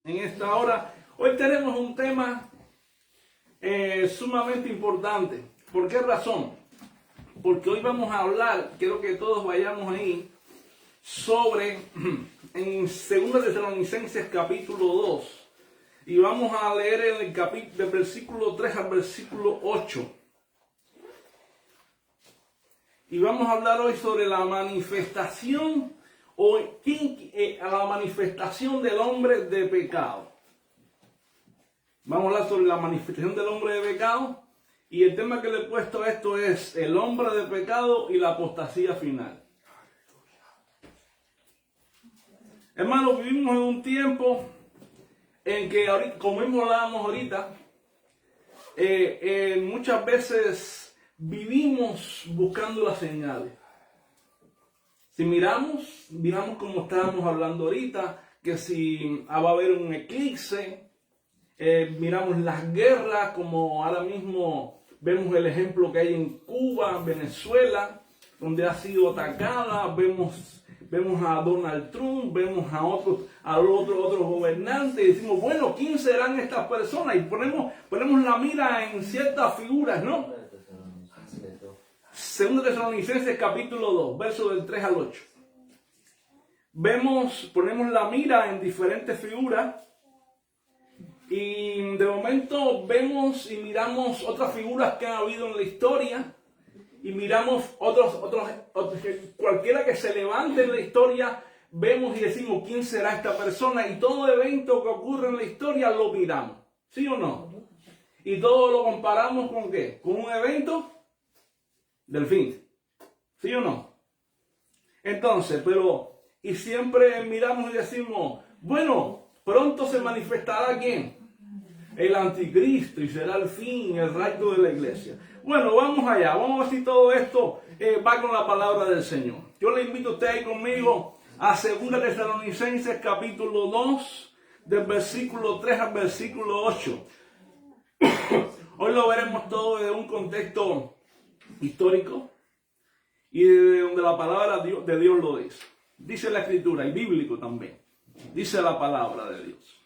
en esta hora. Hoy tenemos un tema sumamente importante. ¿Por qué razón? Porque hoy vamos a hablar, quiero que todos vayamos ahí, sobre en 2 Tesalonicenses capítulo 2. Y vamos a leer en el capítulo del versículo 3 al versículo 8. Y vamos a hablar hoy sobre la manifestación la manifestación del hombre de pecado. Vamos a hablar sobre la manifestación del hombre de pecado. Y el tema que le he puesto a esto es el hombre de pecado y la apostasía final. Hermanos, vivimos en un tiempo en que, como hablábamos ahorita, muchas veces vivimos buscando las señales. Si miramos como estábamos hablando ahorita, que si va a haber un eclipse, miramos las guerras, como ahora mismo vemos el ejemplo que hay en Cuba, Venezuela, donde ha sido atacada, vemos a Donald Trump, vemos a otros gobernantes y decimos, bueno, ¿quién serán estas personas? Y ponemos la mira en ciertas figuras, ¿no? 2 Tesalonicenses capítulo 2, versos del 3 al 8. Ponemos la mira en diferentes figuras y de momento vemos y miramos otras figuras que han habido en la historia y miramos otros, cualquiera que se levante en la historia, vemos y decimos, ¿quién será esta persona? Y todo evento que ocurre en la historia lo miramos, ¿sí o no? Y todo lo comparamos ¿con qué? Con un evento del fin, ¿sí o no? Entonces, y siempre miramos y decimos, bueno, pronto se manifestará ¿quién? El anticristo, y será el fin, el rapto de la iglesia. Bueno, vamos allá, vamos a ver si todo esto va con la palabra del Señor. Yo le invito a usted ahí conmigo a 2 Tesalonicenses capítulo 2, del versículo 3 al versículo 8. Hoy lo veremos todo desde un contexto histórico y de donde la palabra de Dios lo dice. Dice la escritura, y bíblico también. Dice la palabra de Dios.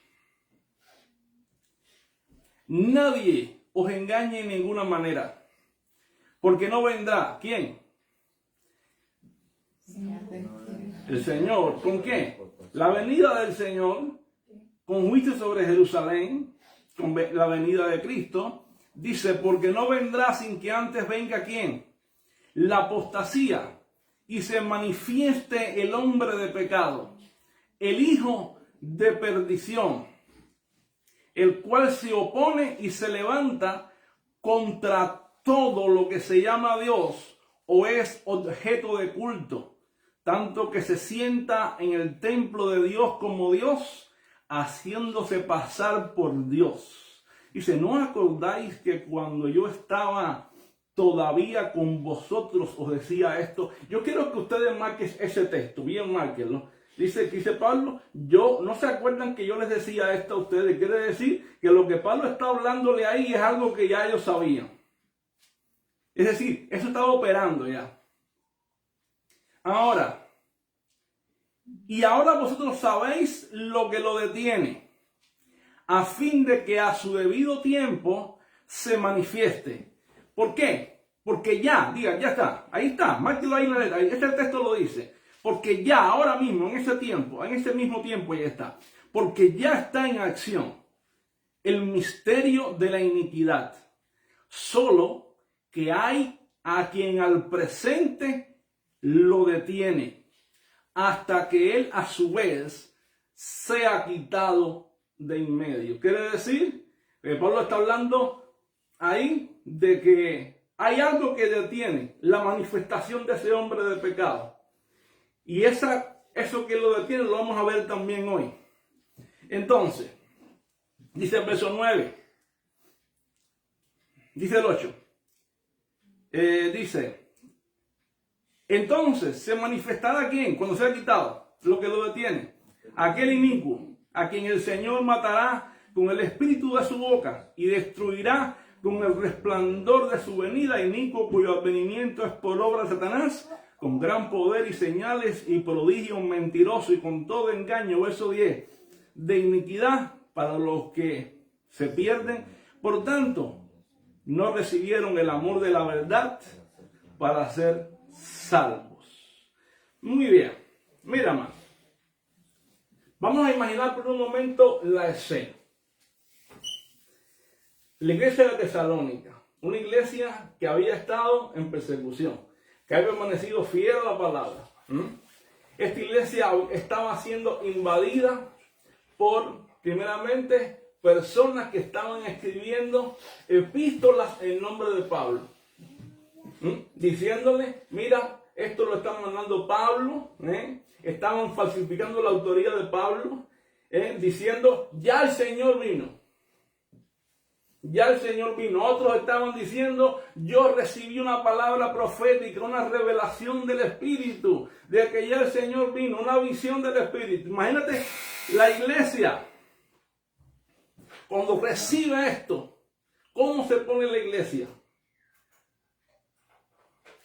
Nadie os engañe en ninguna manera, porque no vendrá, ¿quién? El Señor. ¿Con qué? La venida del Señor, con juicio sobre Jerusalén, con la venida de Cristo. Dice, porque no vendrá sin que antes venga ¿quién? La apostasía, y se manifieste el hombre de pecado, el hijo de perdición, el cual se opone y se levanta contra todo lo que se llama Dios o es objeto de culto, tanto que se sienta en el templo de Dios como Dios, haciéndose pasar por Dios. Dice, ¿no acordáis que cuando yo estaba todavía con vosotros os decía esto? Yo quiero que ustedes marquen ese texto, bien márquenlo. Dice Pablo, ¿no se acuerdan que yo les decía esto a ustedes? Quiere decir que lo que Pablo está hablándole ahí es algo que ya ellos sabían. Es decir, eso estaba operando ya. Ahora vosotros sabéis lo que lo detiene, a fin de que a su debido tiempo se manifieste. ¿Por qué? Porque ya está, ahí está, márquelo ahí en la letra, este texto lo dice. Porque ya, ahora mismo, en ese mismo tiempo ya está. Porque ya está en acción el misterio de la iniquidad. Solo que hay a quien al presente lo detiene, hasta que él a su vez sea quitado de en medio. Quiere decir, Pablo está hablando ahí de que hay algo que detiene la manifestación de ese hombre de pecado. Y eso que lo detiene lo vamos a ver también hoy. Entonces, dice el verso 9, dice el 8, dice, entonces se manifestará ¿quién? Cuando sea quitado lo que lo detiene, aquel inicuo, a quien el Señor matará con el espíritu de su boca y destruirá con el resplandor de su venida, inicuo cuyo advenimiento es por obra de Satanás, con gran poder y señales y prodigios mentirosos y con todo engaño. Verso 10. de iniquidad para los que se pierden. Por tanto, no recibieron el amor de la verdad para ser salvos. Muy bien. Mira, más. Vamos a imaginar por un momento la escena. La iglesia de Tesalónica, una iglesia que había estado en persecución, que había permanecido fiel a la palabra. Esta iglesia estaba siendo invadida por, primeramente, personas que estaban escribiendo epístolas en nombre de Pablo, diciéndole, mira, esto lo está mandando Pablo, estaban falsificando la autoría de Pablo, diciendo, ya el Señor vino. Ya el Señor vino. Otros estaban diciendo, yo recibí una palabra profética, una revelación del Espíritu, de que ya el Señor vino, una visión del Espíritu. Imagínate la iglesia, cuando recibe esto, ¿cómo se pone la iglesia?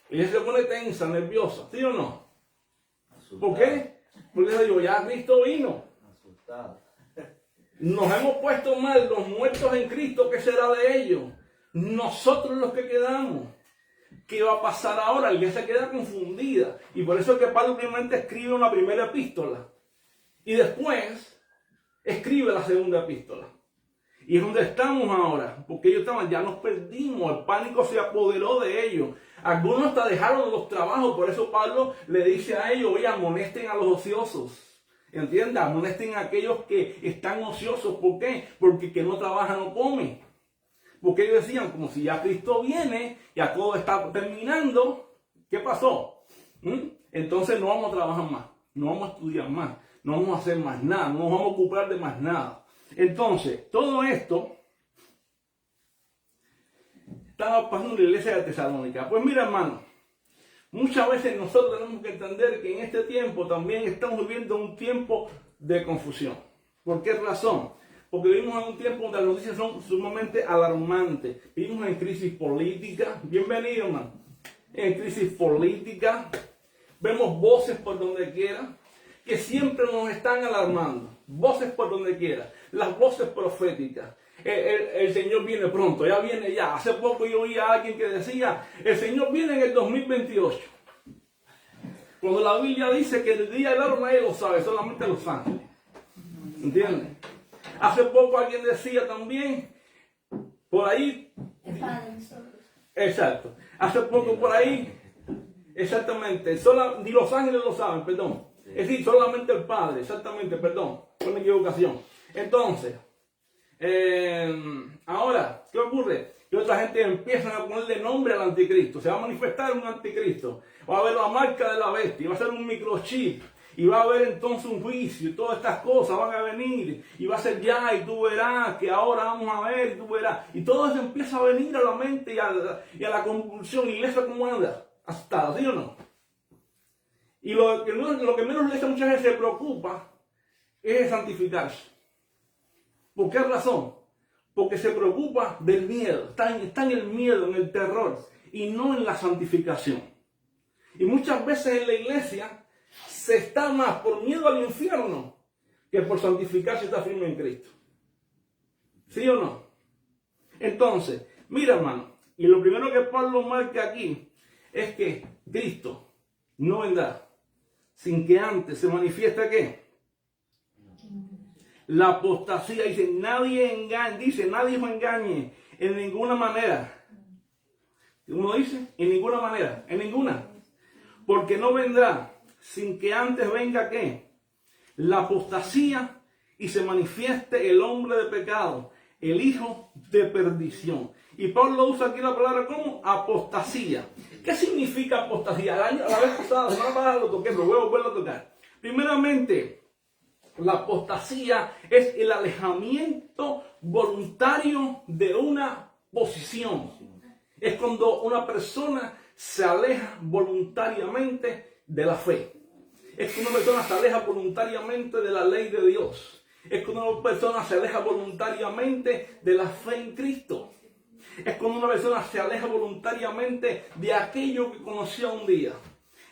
Y se pone tensa, nerviosa, ¿sí o no? Asustada. ¿Por qué? Porque digo, ya Cristo vino. Asustada. Nos hemos puesto mal, los muertos en Cristo, ¿qué será de ellos? Nosotros los que quedamos. ¿Qué va a pasar ahora? La iglesia queda confundida. Y por eso es que Pablo primeramente escribe una primera epístola. Y después escribe la segunda epístola. Y es donde estamos ahora. Porque ellos estaban, ya nos perdimos. El pánico se apoderó de ellos. Algunos hasta dejaron los trabajos. Por eso Pablo le dice a ellos, oye, amonesten a los ociosos. ¿Entiendes? Amonesten a aquellos que están ociosos. ¿Por qué? Porque que no trabaja no come. Porque ellos decían, como si ya Cristo viene, ya todo está terminando. ¿Qué pasó? Entonces no vamos a trabajar más. No vamos a estudiar más. No vamos a hacer más nada. No nos vamos a ocupar de más nada. Entonces, todo esto estaba pasando en la iglesia de Tesalónica. Pues mira, hermano, muchas veces nosotros tenemos que entender que en este tiempo también estamos viviendo un tiempo de confusión. ¿Por qué razón? Porque vivimos en un tiempo donde las noticias son sumamente alarmantes. Vivimos en crisis política. Bienvenido, hermano. En crisis política. Vemos voces por donde quiera que siempre nos están alarmando. Voces por donde quiera. Las voces proféticas. El Señor viene pronto, ya viene ya. Hace poco yo oí a alguien que decía, el Señor viene en el 2028. Cuando la Biblia dice que el día del aro nadie lo sabe, solamente los ángeles. ¿Entiendes? Hace poco alguien decía también, por ahí. Exacto. Hace poco por ahí, exactamente, ni los ángeles lo saben, perdón. Es decir, solamente el Padre, exactamente, perdón, fue una equivocación. Entonces, ahora, ¿qué ocurre? Que otra gente empieza a ponerle nombre al anticristo. Se va a manifestar un anticristo. Va a haber la marca de la bestia. Va a ser un microchip. Y va a haber entonces un juicio. Y todas estas cosas van a venir. Y va a ser ya. Y tú verás que ahora vamos a ver. Y tú verás. Y todo eso empieza a venir a la mente y a la convulsión. ¿Y iglesia cómo anda? Hasta, ¿sí o no? Y lo que menos la iglesia muchas veces se preocupa es santificarse. ¿Por qué razón? Porque se preocupa del miedo. Está en el miedo, en el terror, y no en la santificación. Y muchas veces en la iglesia se está más por miedo al infierno que por santificarse y estar firme en Cristo. ¿Sí o no? Entonces, mira, hermano, y lo primero que Pablo marca aquí es que Cristo no vendrá sin que antes se manifieste ¿qué? La apostasía. Dice, nadie os engañe en ninguna manera. Uno dice, en ninguna manera, en ninguna. Porque no vendrá sin que antes venga ¿qué? La apostasía y se manifieste el hombre de pecado, el hijo de perdición. Y Pablo usa aquí la palabra como apostasía. ¿Qué significa apostasía? La vez pasada, la semana pasada lo toqué, pero voy a volverlo a tocar. Primeramente, la apostasía es el alejamiento voluntario de una posición. Es cuando una persona se aleja voluntariamente de la fe. Es cuando una persona se aleja voluntariamente de la ley de Dios. Es cuando una persona se aleja voluntariamente de la fe en Cristo. Es cuando una persona se aleja voluntariamente de aquello que conoció un día.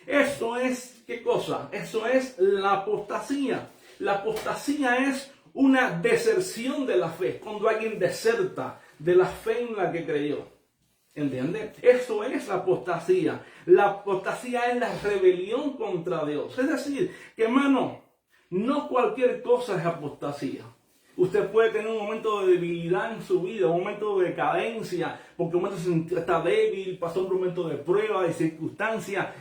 Eso es, ¿qué cosa? Eso es la apostasía. La apostasía es una deserción de la fe, cuando alguien deserta de la fe en la que creyó. ¿Entiende? Eso es la apostasía. La apostasía es la rebelión contra Dios. Es decir, que hermano, no cualquier cosa es apostasía. Usted puede tener un momento de debilidad en su vida, un momento de decadencia, porque un momento está débil, pasó un momento de prueba, de circunstancia,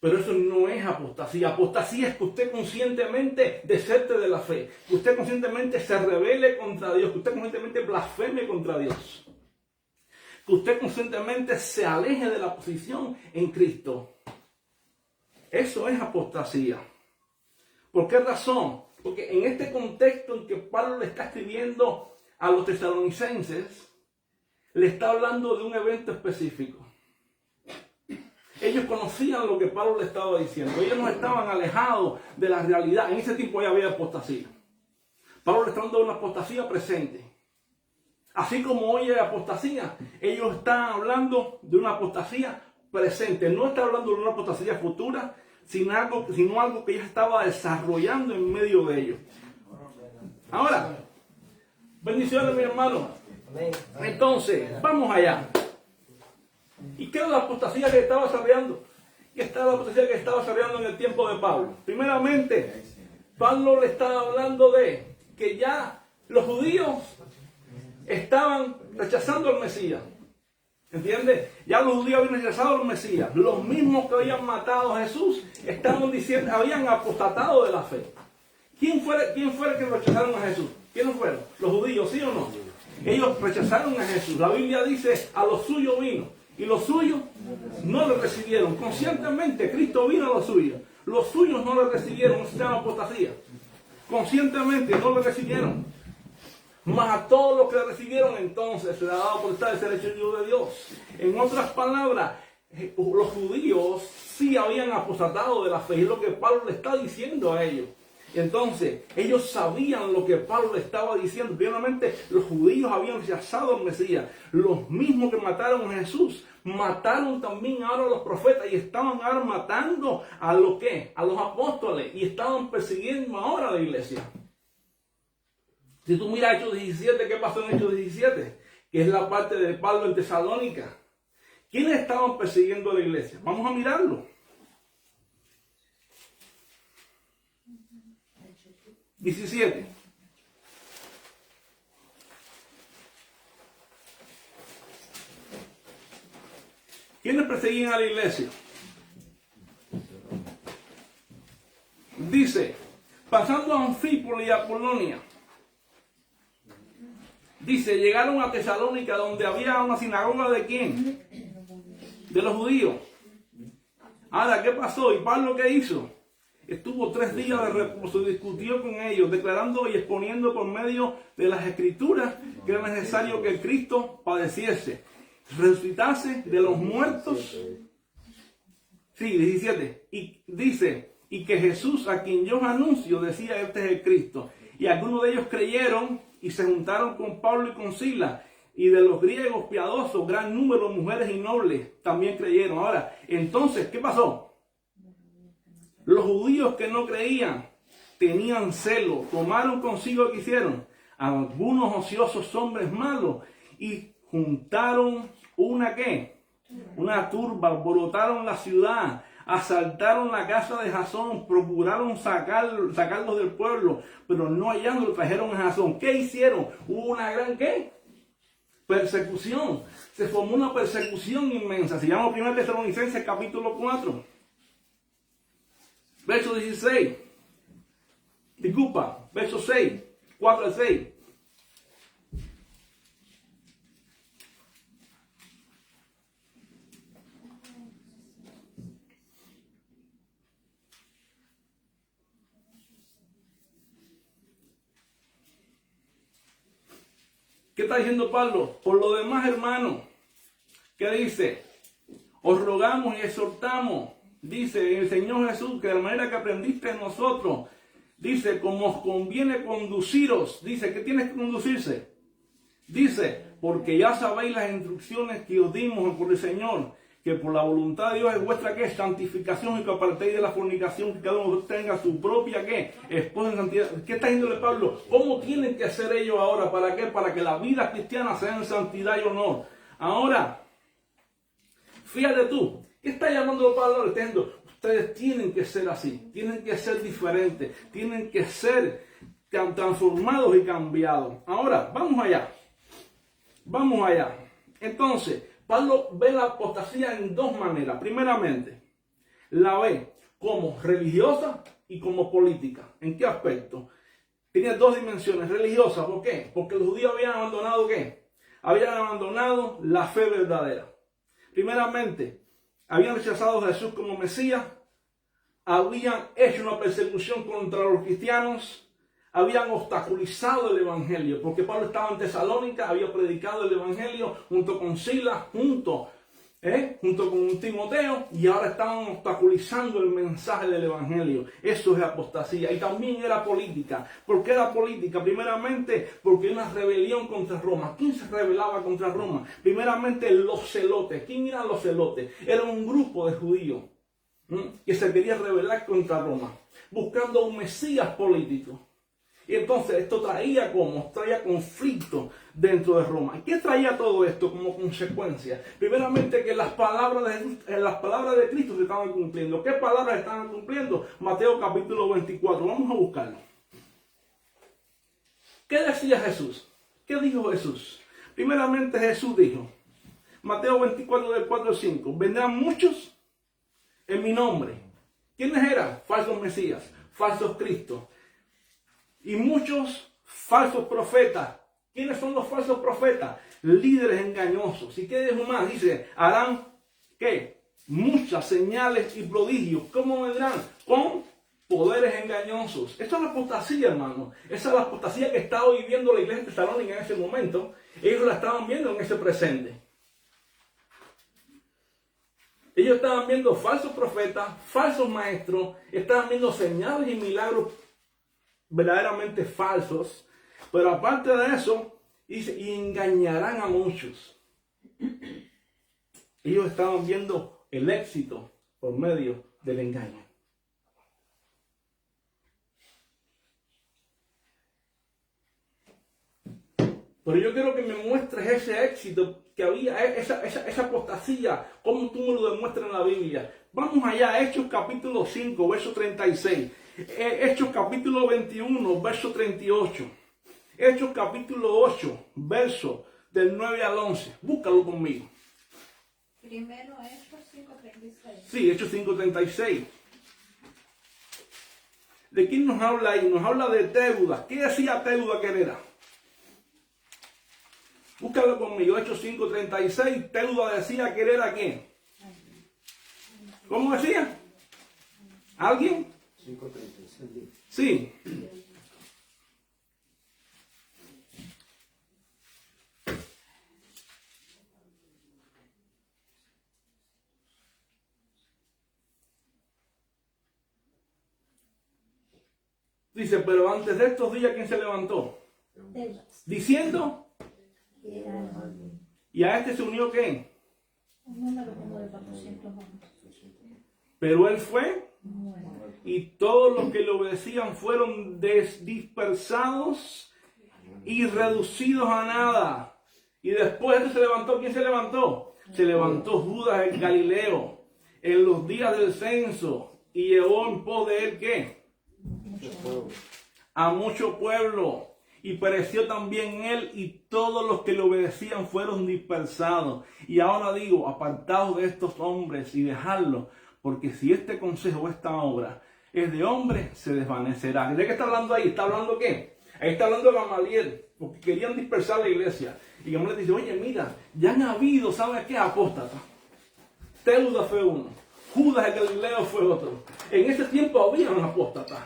pero eso no es apostasía. Apostasía es que usted conscientemente deserte de la fe, que usted conscientemente se rebele contra Dios, que usted conscientemente blasfeme contra Dios, que usted conscientemente se aleje de la posición en Cristo. Eso es apostasía. ¿Por qué razón? Porque en este contexto en que Pablo le está escribiendo a los tesalonicenses, le está hablando de un evento específico. Ellos conocían lo que Pablo le estaba diciendo. Ellos no estaban alejados de la realidad. En ese tiempo ya había apostasía. Pablo le está dando una apostasía presente. Así como hoy hay apostasía, ellos están hablando de una apostasía presente. No está hablando de una apostasía futura, sino algo que ya estaba desarrollando en medio de ellos. Ahora, bendiciones, mi hermano. Entonces, vamos allá. ¿Y qué era la apostasía que estaba desarrollando? ¿Qué estaba la apostasía que estaba desarrollando en el tiempo de Pablo? Primeramente, Pablo le estaba hablando de que ya los judíos estaban rechazando al Mesías. ¿Entiendes? Ya los judíos habían rechazado al Mesías. Los mismos que habían matado a Jesús estaban diciendo, habían apostatado de la fe. ¿Quién fue el que rechazaron a Jesús? ¿Quiénes fueron? Los judíos, ¿sí o no? Ellos rechazaron a Jesús. La Biblia dice, a los suyos vino. Y los suyos no le recibieron. Conscientemente, Cristo vino a los suyos. Los suyos no le recibieron. Eso se llama apostasía. Conscientemente no le recibieron. Mas a todos los que le recibieron, entonces se le ha dado potestad de ser hecho hijo de Dios. En otras palabras, los judíos sí habían apostatado de la fe. Es lo que Pablo le está diciendo a ellos. Entonces, ellos sabían lo que Pablo le estaba diciendo. Primeramente, los judíos habían rechazado al Mesías. Los mismos que mataron a Jesús, mataron también ahora a los profetas y estaban ahora matando a los apóstoles y estaban persiguiendo ahora a la iglesia. Si tú miras Hechos 17, ¿qué pasó en Hechos 17? Que es la parte de Pablo en Tesalónica. ¿Quiénes estaban persiguiendo a la iglesia? Vamos a mirarlo. 17. ¿Quiénes perseguían a la iglesia? Dice, pasando a Anfípolis y a Apolonia. Dice, llegaron a Tesalónica, donde había una sinagoga de ¿quién? De los judíos. Ahora, ¿qué pasó? ¿Y Pablo qué hizo? Estuvo 3 días de reposo, discutió con ellos, declarando y exponiendo por medio de las escrituras que era necesario que Cristo padeciese, resucitase de los muertos. Sí, 17. Y dice, y que Jesús, a quien yo anuncio, decía, este es el Cristo. Y algunos de ellos creyeron y se juntaron con Pablo y con Silas. Y de los griegos piadosos, gran número de mujeres y nobles también creyeron. Ahora, entonces, ¿qué pasó? Los judíos que no creían tenían celo, tomaron consigo, ¿qué hicieron? Algunos ociosos hombres malos y juntaron una turba, alborotaron la ciudad, asaltaron la casa de Jasón, procuraron sacarlos del pueblo, pero no hallándolo, trajeron a Jasón. ¿Qué hicieron? Hubo una gran persecución. Se formó una persecución inmensa. Se llama 1 Tesalonicenses capítulo 4. Verso 16. Disculpa, verso 6. 4 al 6. ¿Qué está diciendo Pablo? Por lo demás, hermanos, ¿qué dice? Os rogamos y exhortamos, dice el Señor Jesús, que de la manera que aprendiste en nosotros, dice, como os conviene conduciros, dice, ¿qué tienes que conducirse? Dice, porque ya sabéis las instrucciones que os dimos por el Señor, que por la voluntad de Dios es vuestra ¿qué? Santificación, y que apartéis de la fornicación, que cada uno tenga su propia ¿qué? Esposa en santidad. ¿Qué está diciéndole Pablo? ¿Cómo tienen que hacer ellos ahora? ¿Para qué? Para que la vida cristiana sea en santidad y honor. Ahora, fíjate tú, ¿qué está llamando Pablo? Está diciendo, ustedes tienen que ser así, tienen que ser diferentes, tienen que ser transformados y cambiados. Ahora, vamos allá. Vamos allá. Entonces, Pablo ve la apostasía en dos maneras. Primeramente, la ve como religiosa y como política. ¿En qué aspecto? Tiene dos dimensiones. Religiosa, ¿por qué? Porque los judíos habían abandonado ¿qué? Habían abandonado la fe verdadera. Primeramente, habían rechazado a Jesús como Mesías, habían hecho una persecución contra los cristianos, habían obstaculizado el evangelio, porque Pablo estaba en Tesalónica, había predicado el evangelio junto con Silas, junto con Timoteo, y ahora estaban obstaculizando el mensaje del evangelio. Eso es apostasía. Y también era política. ¿Por qué era política? Primeramente, porque una rebelión contra Roma. ¿Quién se rebelaba contra Roma? Primeramente, los celotes. ¿Quién eran los celotes? Era un grupo de judíos que se quería rebelar contra Roma, buscando un Mesías político. Y entonces esto traía conflicto dentro de Roma. ¿Y qué traía todo esto como consecuencia? Primeramente que las palabras de Cristo se estaban cumpliendo. ¿Qué palabras estaban cumpliendo? Mateo capítulo 24. Vamos a buscarlo. ¿Qué decía Jesús? ¿Qué dijo Jesús? Primeramente Jesús dijo, Mateo 24 del 4 al 5, vendrán muchos en mi nombre. ¿Quiénes eran? Falsos mesías, falsos cristos. Y muchos falsos profetas. ¿Quiénes son los falsos profetas? Líderes engañosos. ¿Y qué dijo más? Dice, harán, ¿qué? Muchas señales y prodigios. ¿Cómo vendrán? Con poderes engañosos. Esa es la apostasía, hermano. Esa es la apostasía que estaba viviendo la iglesia de Tesalónica en ese momento. Ellos la estaban viendo en ese presente. Ellos estaban viendo falsos profetas, falsos maestros, estaban viendo señales y milagros verdaderamente falsos, pero aparte de eso, dice, y engañarán a muchos. Ellos estaban viendo el éxito por medio del engaño. Pero yo quiero que me muestres ese éxito que había, esa apostasía, como tú me lo demuestras en la Biblia. Vamos allá, Hechos capítulo 5, verso 36. Hechos capítulo 21, verso 38. Hechos capítulo 8, verso del 9 al 11. Búscalo conmigo. Primero Hechos 5:36. Sí, Hechos 5:36. ¿De quién nos habla ahí? Nos habla de Teudas. ¿Qué decía Teudas que era? Búscalo conmigo, Hechos 5:36. Teudas decía que era ¿quién? ¿Cómo decía? ¿Alguien? 5:36. Sí. Dice, pero antes de estos días, ¿quién se levantó? Teudas. Diciendo, y a este se unió ¿quién? Un número como de 400 hombres. Pero él fue, y todos los que le obedecían fueron dispersados y reducidos a nada. Y después se levantó, ¿quién se levantó? Se levantó Judas el Galileo en los días del censo y llevó en pos de él ¿qué? A mucho pueblo. Y pereció también él, y todos los que le obedecían fueron dispersados. Y ahora digo, apartados de estos hombres y dejadlos, porque si este consejo, esta obra es de hombre, se desvanecerá. ¿De qué está hablando ahí? ¿Está hablando qué? Ahí está hablando de Gamaliel, porque querían dispersar la iglesia. Y Gamaliel dice, oye, mira, ya han habido, ¿sabes qué? Apóstatas. Teudas fue uno, Judas el Galileo fue otro. En ese tiempo habían apóstatas.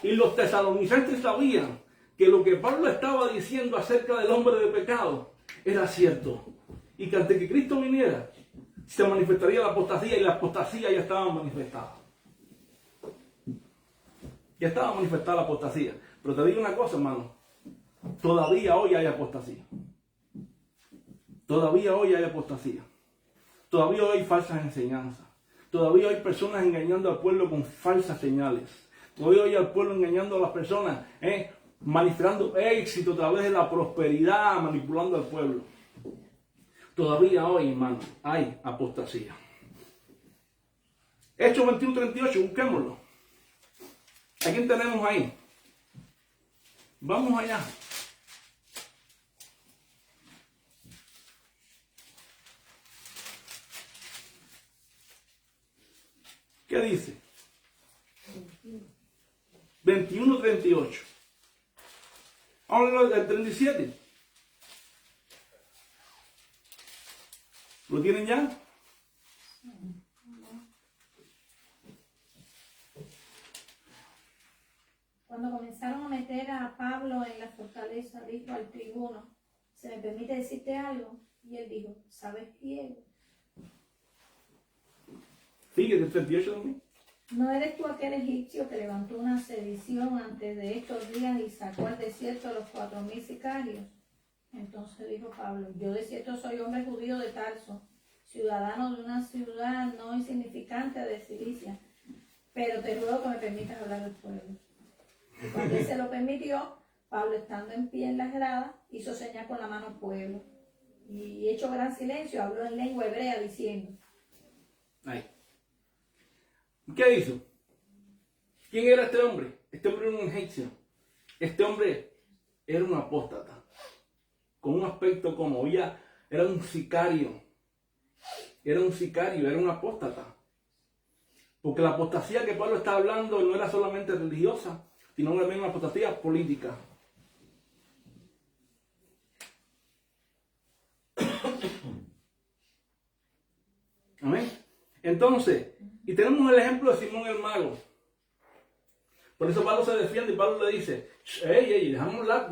Y los tesalonicenses sabían que lo que Pablo estaba diciendo acerca del hombre de pecado era cierto. Y que antes que Cristo viniera, se manifestaría la apostasía, y la apostasía ya estaba manifestada. Ya estaba manifestada la apostasía. Pero te digo una cosa, hermano. Todavía hoy hay apostasía. Todavía hoy hay apostasía. Todavía hoy hay falsas enseñanzas. Todavía hay personas engañando al pueblo con falsas señales. Todavía hay al pueblo engañando a las personas, manifestando éxito a través de la prosperidad, manipulando al pueblo. Todavía hoy, hermano, hay apostasía. Hechos 21:38, busquémoslo. ¿A quién tenemos ahí? Vamos allá. ¿Qué dice? 21:38. Vamos a leer el 37. ¿Lo tienen ya? Cuando comenzaron a meter a Pablo en la fortaleza, dijo al tribuno: ¿se me permite decirte algo? Y él dijo: ¿sabes quién? Fíjate, el 38 también. ¿No eres tú aquel egipcio que levantó una sedición antes de estos días y sacó al desierto a los 4,000 sicarios? Entonces dijo Pablo: yo de cierto soy hombre judío de Tarso, ciudadano de una ciudad no insignificante de Cilicia, pero te ruego que me permitas hablar al pueblo. Y cuando él se lo permitió, Pablo, estando en pie en las gradas, hizo señal con la mano al pueblo. Y hecho gran silencio, habló en lengua hebrea diciendo. Ahí. ¿Qué hizo? ¿Quién era este hombre? Este hombre era un egipcio. Este hombre era un apóstata. Con un aspecto como era un sicario. Era un sicario, era un apóstata. Porque la apostasía que Pablo está hablando no era solamente religiosa, sino también una apostasía política. Amén. Entonces, y tenemos el ejemplo de Simón el Mago. Por eso Pablo se defiende y Pablo le dice: ey, déjame hablar,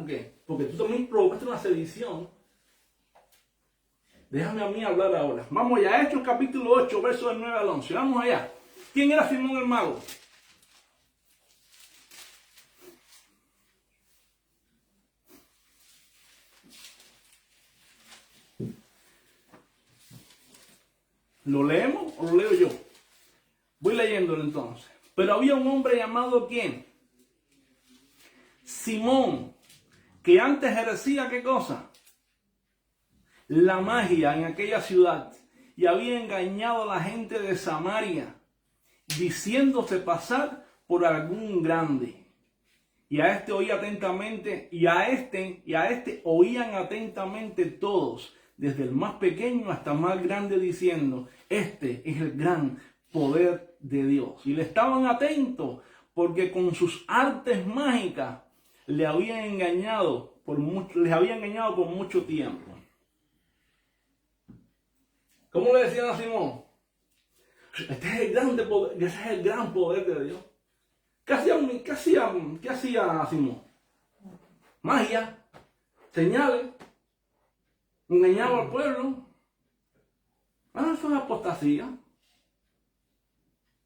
porque tú también provocaste una sedición. Déjame a mí hablar ahora. Vamos allá, Hechos capítulo 8, versos del 9 al 11. Vamos allá. ¿Quién era Simón el Mago? ¿Lo leemos o lo leo yo? Voy leyéndolo entonces. Pero había un hombre llamado ¿quién? Simón, que antes ejercía ¿qué cosa? La magia en aquella ciudad, y había engañado a la gente de Samaria, diciéndose pasar por algún grande. Y a este oía atentamente, y a este oían atentamente todos, desde el más pequeño hasta el más grande, diciendo: este es el gran poder de Dios. Y le estaban atentos, porque con sus artes mágicas les habían engañado por mucho tiempo. ¿Cómo le decían a Simón? Este es el ese es el gran poder de Dios. ¿Qué hacía Simón? Magia, señales, engañaba al pueblo. Eso es apostasía.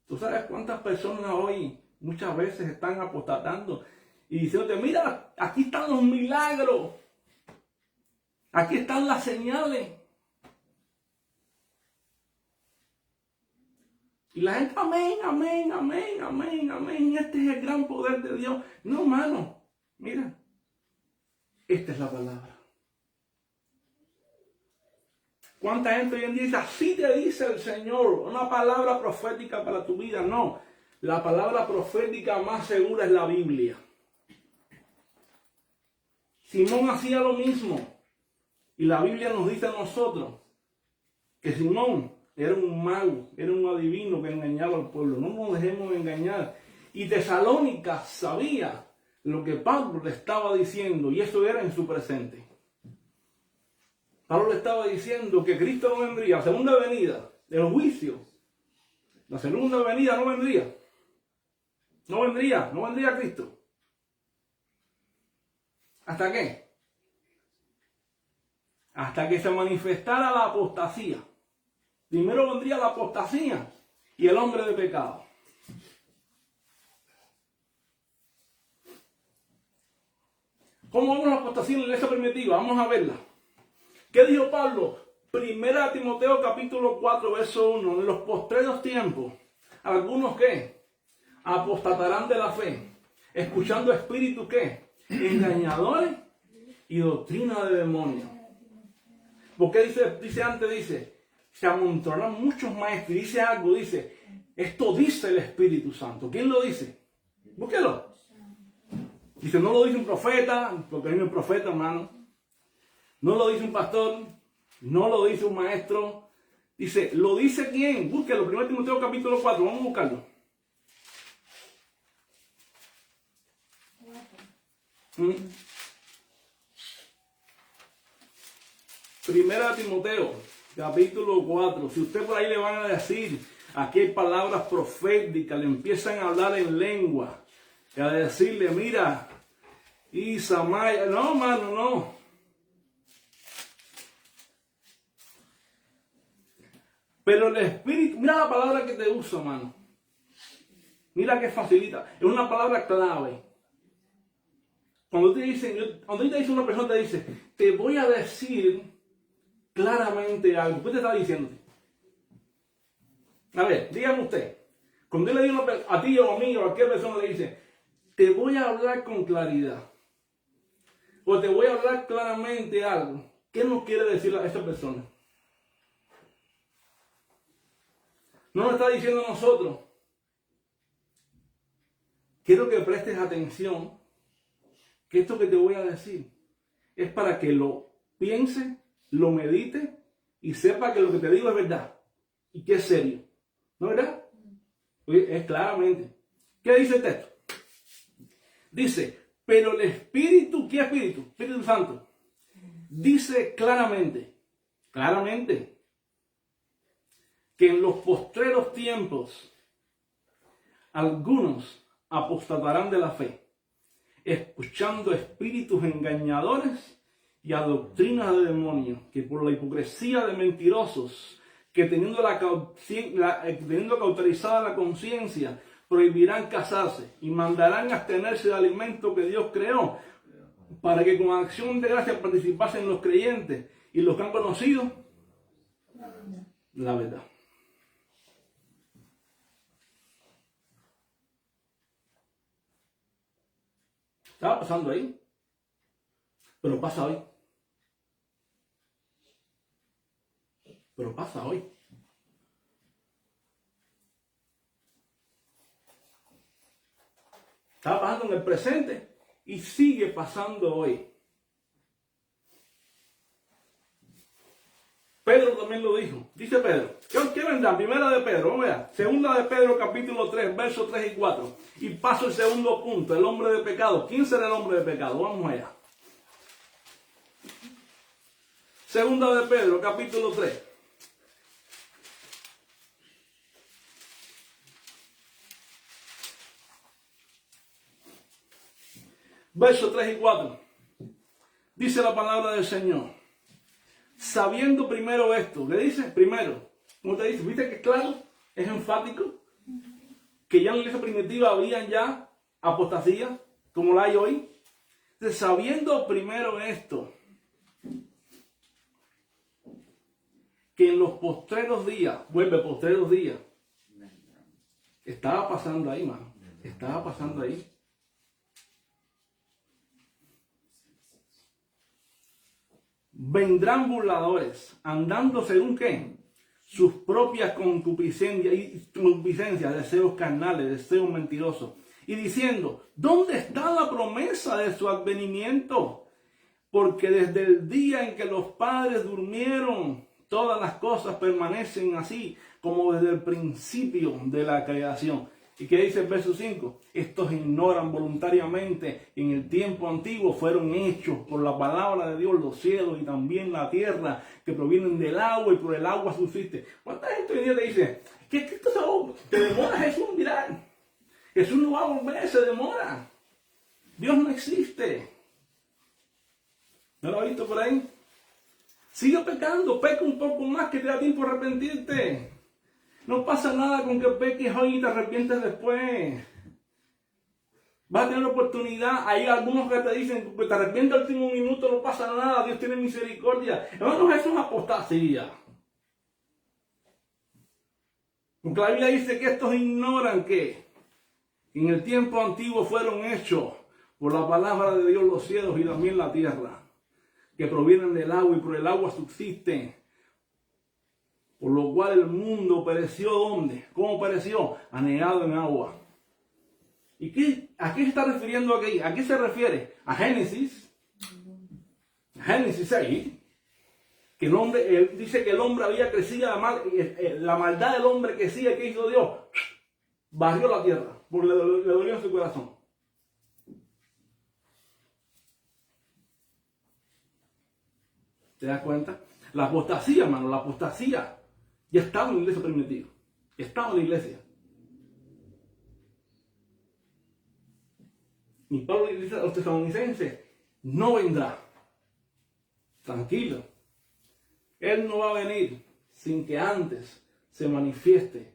¿Tú sabes cuántas personas hoy muchas veces están apostatando y diciéndote: mira, aquí están los milagros, aquí están las señales? Y la gente: amén, amén, amén, amén, amén, este es el gran poder de Dios. No, hermano, mira, esta es la palabra. ¿Cuánta gente hoy en día dice: así te dice el Señor? Una palabra profética para tu vida. No, la palabra profética más segura es la Biblia. Simón hacía lo mismo. Y la Biblia nos dice a nosotros que Simón era un mago, era un adivino que engañaba al pueblo. No nos dejemos engañar. Y Tesalónica sabía lo que Pablo le estaba diciendo, y eso era en su presente. Pablo le estaba diciendo que Cristo no vendría, la segunda venida, el juicio. La segunda venida no vendría. No vendría Cristo. ¿Hasta qué? Hasta que se manifestara la apostasía. Primero vendría la apostasía y el hombre de pecado. ¿Cómo vemos la apostasía en la iglesia primitiva? Vamos a verla. ¿Qué dijo Pablo? Primera Timoteo capítulo 4, verso 1. En los postreros tiempos, algunos ¿qué? Apostatarán de la fe, escuchando espíritus ¿qué? Engañadores y doctrina de demonios. Porque dice, se amontonan muchos maestros y dice algo, dice, esto dice el Espíritu Santo. ¿Quién lo dice? Búsquelo. Dice, no lo dice un profeta, porque no es un profeta, hermano. No lo dice un pastor, no lo dice un maestro. Dice, ¿lo dice quién? Búsquelo, 1 Timoteo capítulo 4, vamos a buscarlo. Primera Timoteo, capítulo 4. Si usted por ahí le van a decir, aquí hay palabras proféticas, le empiezan a hablar en lengua, y a decirle, mira, Isamaya, no, mano, no. Pero el Espíritu, mira la palabra que te uso, mano. Mira que facilita. Es una palabra clave. Cuando te dice una persona, te dice, te voy a decir claramente algo. ¿Qué te está diciendo? A ver, dígame usted. Cuando él le dice a ti o a mí o a cualquier persona le dice, te voy a hablar con claridad. O te voy a hablar claramente algo. ¿Qué nos quiere decir a esa persona? No nos está diciendo a nosotros. Quiero que prestes atención. Que esto que te voy a decir es para que lo piense, lo medite y sepa que lo que te digo es verdad y que es serio. ¿No es verdad? Es claramente. ¿Qué dice el texto? Dice, pero el Espíritu, ¿qué Espíritu? Espíritu Santo. Dice claramente, que en los postreros tiempos algunos apostatarán de la fe, escuchando espíritus engañadores y a doctrinas de demonios, que por la hipocresía de mentirosos, que teniendo cauterizada la conciencia, prohibirán casarse y mandarán abstenerse de alimento que Dios creó, para que con acción de gracia participasen los creyentes y los que han conocido la verdad. Estaba pasando ahí, pero pasa hoy. Pero pasa hoy. Estaba pasando en el presente y sigue pasando hoy. Pedro también lo dijo. Dice Pedro. ¿Qué vendrá? Primera de Pedro, vamos allá. Segunda de Pedro, capítulo 3, versos 3 y 4. Y paso el segundo punto, el hombre de pecado. ¿Quién será el hombre de pecado? Vamos allá. Segunda de Pedro, capítulo 3. Versos 3 y 4. Dice la palabra del Señor. Sabiendo primero esto, ¿le dice? Primero, ¿cómo te dice? ¿Viste que es claro? Es enfático. Que ya en la iglesia primitiva habían ya apostasía, como la hay hoy. Entonces, sabiendo primero esto, que en los postreros días, postreros días, estaba pasando ahí, mano. Estaba pasando ahí. Vendrán burladores, andando según ¿qué? Sus propias concupiscencias, deseos carnales, deseos mentirosos, y diciendo, ¿dónde está la promesa de su advenimiento? Porque desde el día en que los padres durmieron, todas las cosas permanecen así, como desde el principio de la creación. ¿Y qué dice el verso 5? Estos ignoran voluntariamente en el tiempo antiguo fueron hechos por la palabra de Dios los cielos y también la tierra que provienen del agua y por el agua subsiste. ¿Cuánta gente hoy día te dice, ¿qué cosa te demora Jesús? Mirá, Jesús no va a volver, se demora. Dios no existe. ¿No lo has visto por ahí? Sigue pecando, peca un poco más que te da tiempo a arrepentirte. No pasa nada con que peques hoy y te arrepientes después. Vas a tener oportunidad. Hay algunos que te dicen que te arrepientes al último minuto, no pasa nada, Dios tiene misericordia. Hermanos, eso es apostasía. Porque la Biblia dice que estos ignoran que en el tiempo antiguo fueron hechos por la palabra de Dios los cielos y también la tierra, que provienen del agua y por el agua subsisten. Por lo cual el mundo pereció, ¿dónde? ¿Cómo pereció? Anegado en agua. ¿Y a qué se está refiriendo aquí? ¿A qué se refiere? A Génesis. Génesis 6. Que el hombre, él dice que el hombre había crecido, la maldad del hombre crecía. ¿Qué hizo Dios? Barrió la tierra, porque le dolió en su corazón. ¿Te das cuenta? La apostasía, hermano, la apostasía ya estaba en la iglesia primitiva. Estaba en la iglesia. Y Pablo le dice a los tesalonicenses, no vendrá. Tranquilo. Él no va a venir sin que antes se manifieste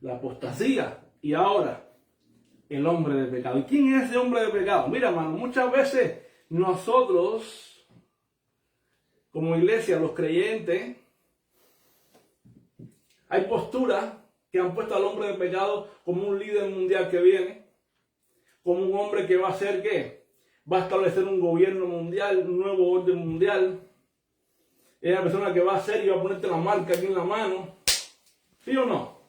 la apostasía y ahora el hombre de pecado. ¿Y quién es ese hombre de pecado? Mira, hermano, muchas veces nosotros, como iglesia, los creyentes, hay posturas que han puesto al hombre de pecado como un líder mundial que viene, como un hombre que va a hacer ¿qué? Va a establecer un gobierno mundial, un nuevo orden mundial. Es la persona que va a hacer y va a ponerte la marca aquí en la mano. ¿Sí o no?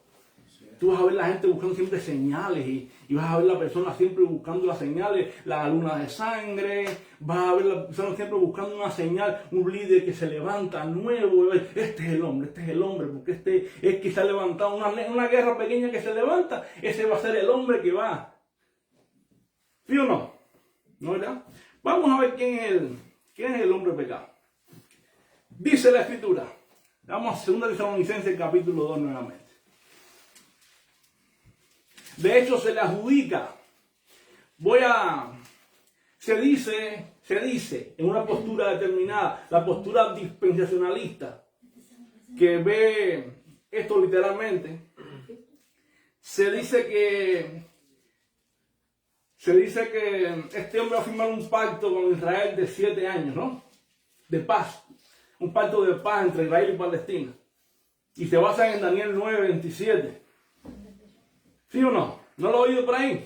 Sí. Tú vas a ver la gente buscando siempre señales y vas a ver la persona siempre buscando las señales, la luna de sangre, vas a ver la persona siempre buscando una señal, un líder que se levanta nuevo. Este es el hombre, porque este es que se ha levantado una guerra pequeña que se levanta, ese va a ser el hombre que va. ¿Sí o no? ¿No, verdad? Vamos a ver quién es el hombre pecado. Dice la Escritura. Vamos a 2 Tesalonicenses capítulo 2 nuevamente. De hecho se le adjudica. Se dice en una postura determinada, la postura dispensacionalista, que ve esto literalmente. Se dice que este hombre va a firmar un pacto con Israel de 7 años, ¿no? De paz. Un pacto de paz entre Israel y Palestina. Y se basa en Daniel 9:27. ¿Sí o no? ¿No lo ha oído por ahí?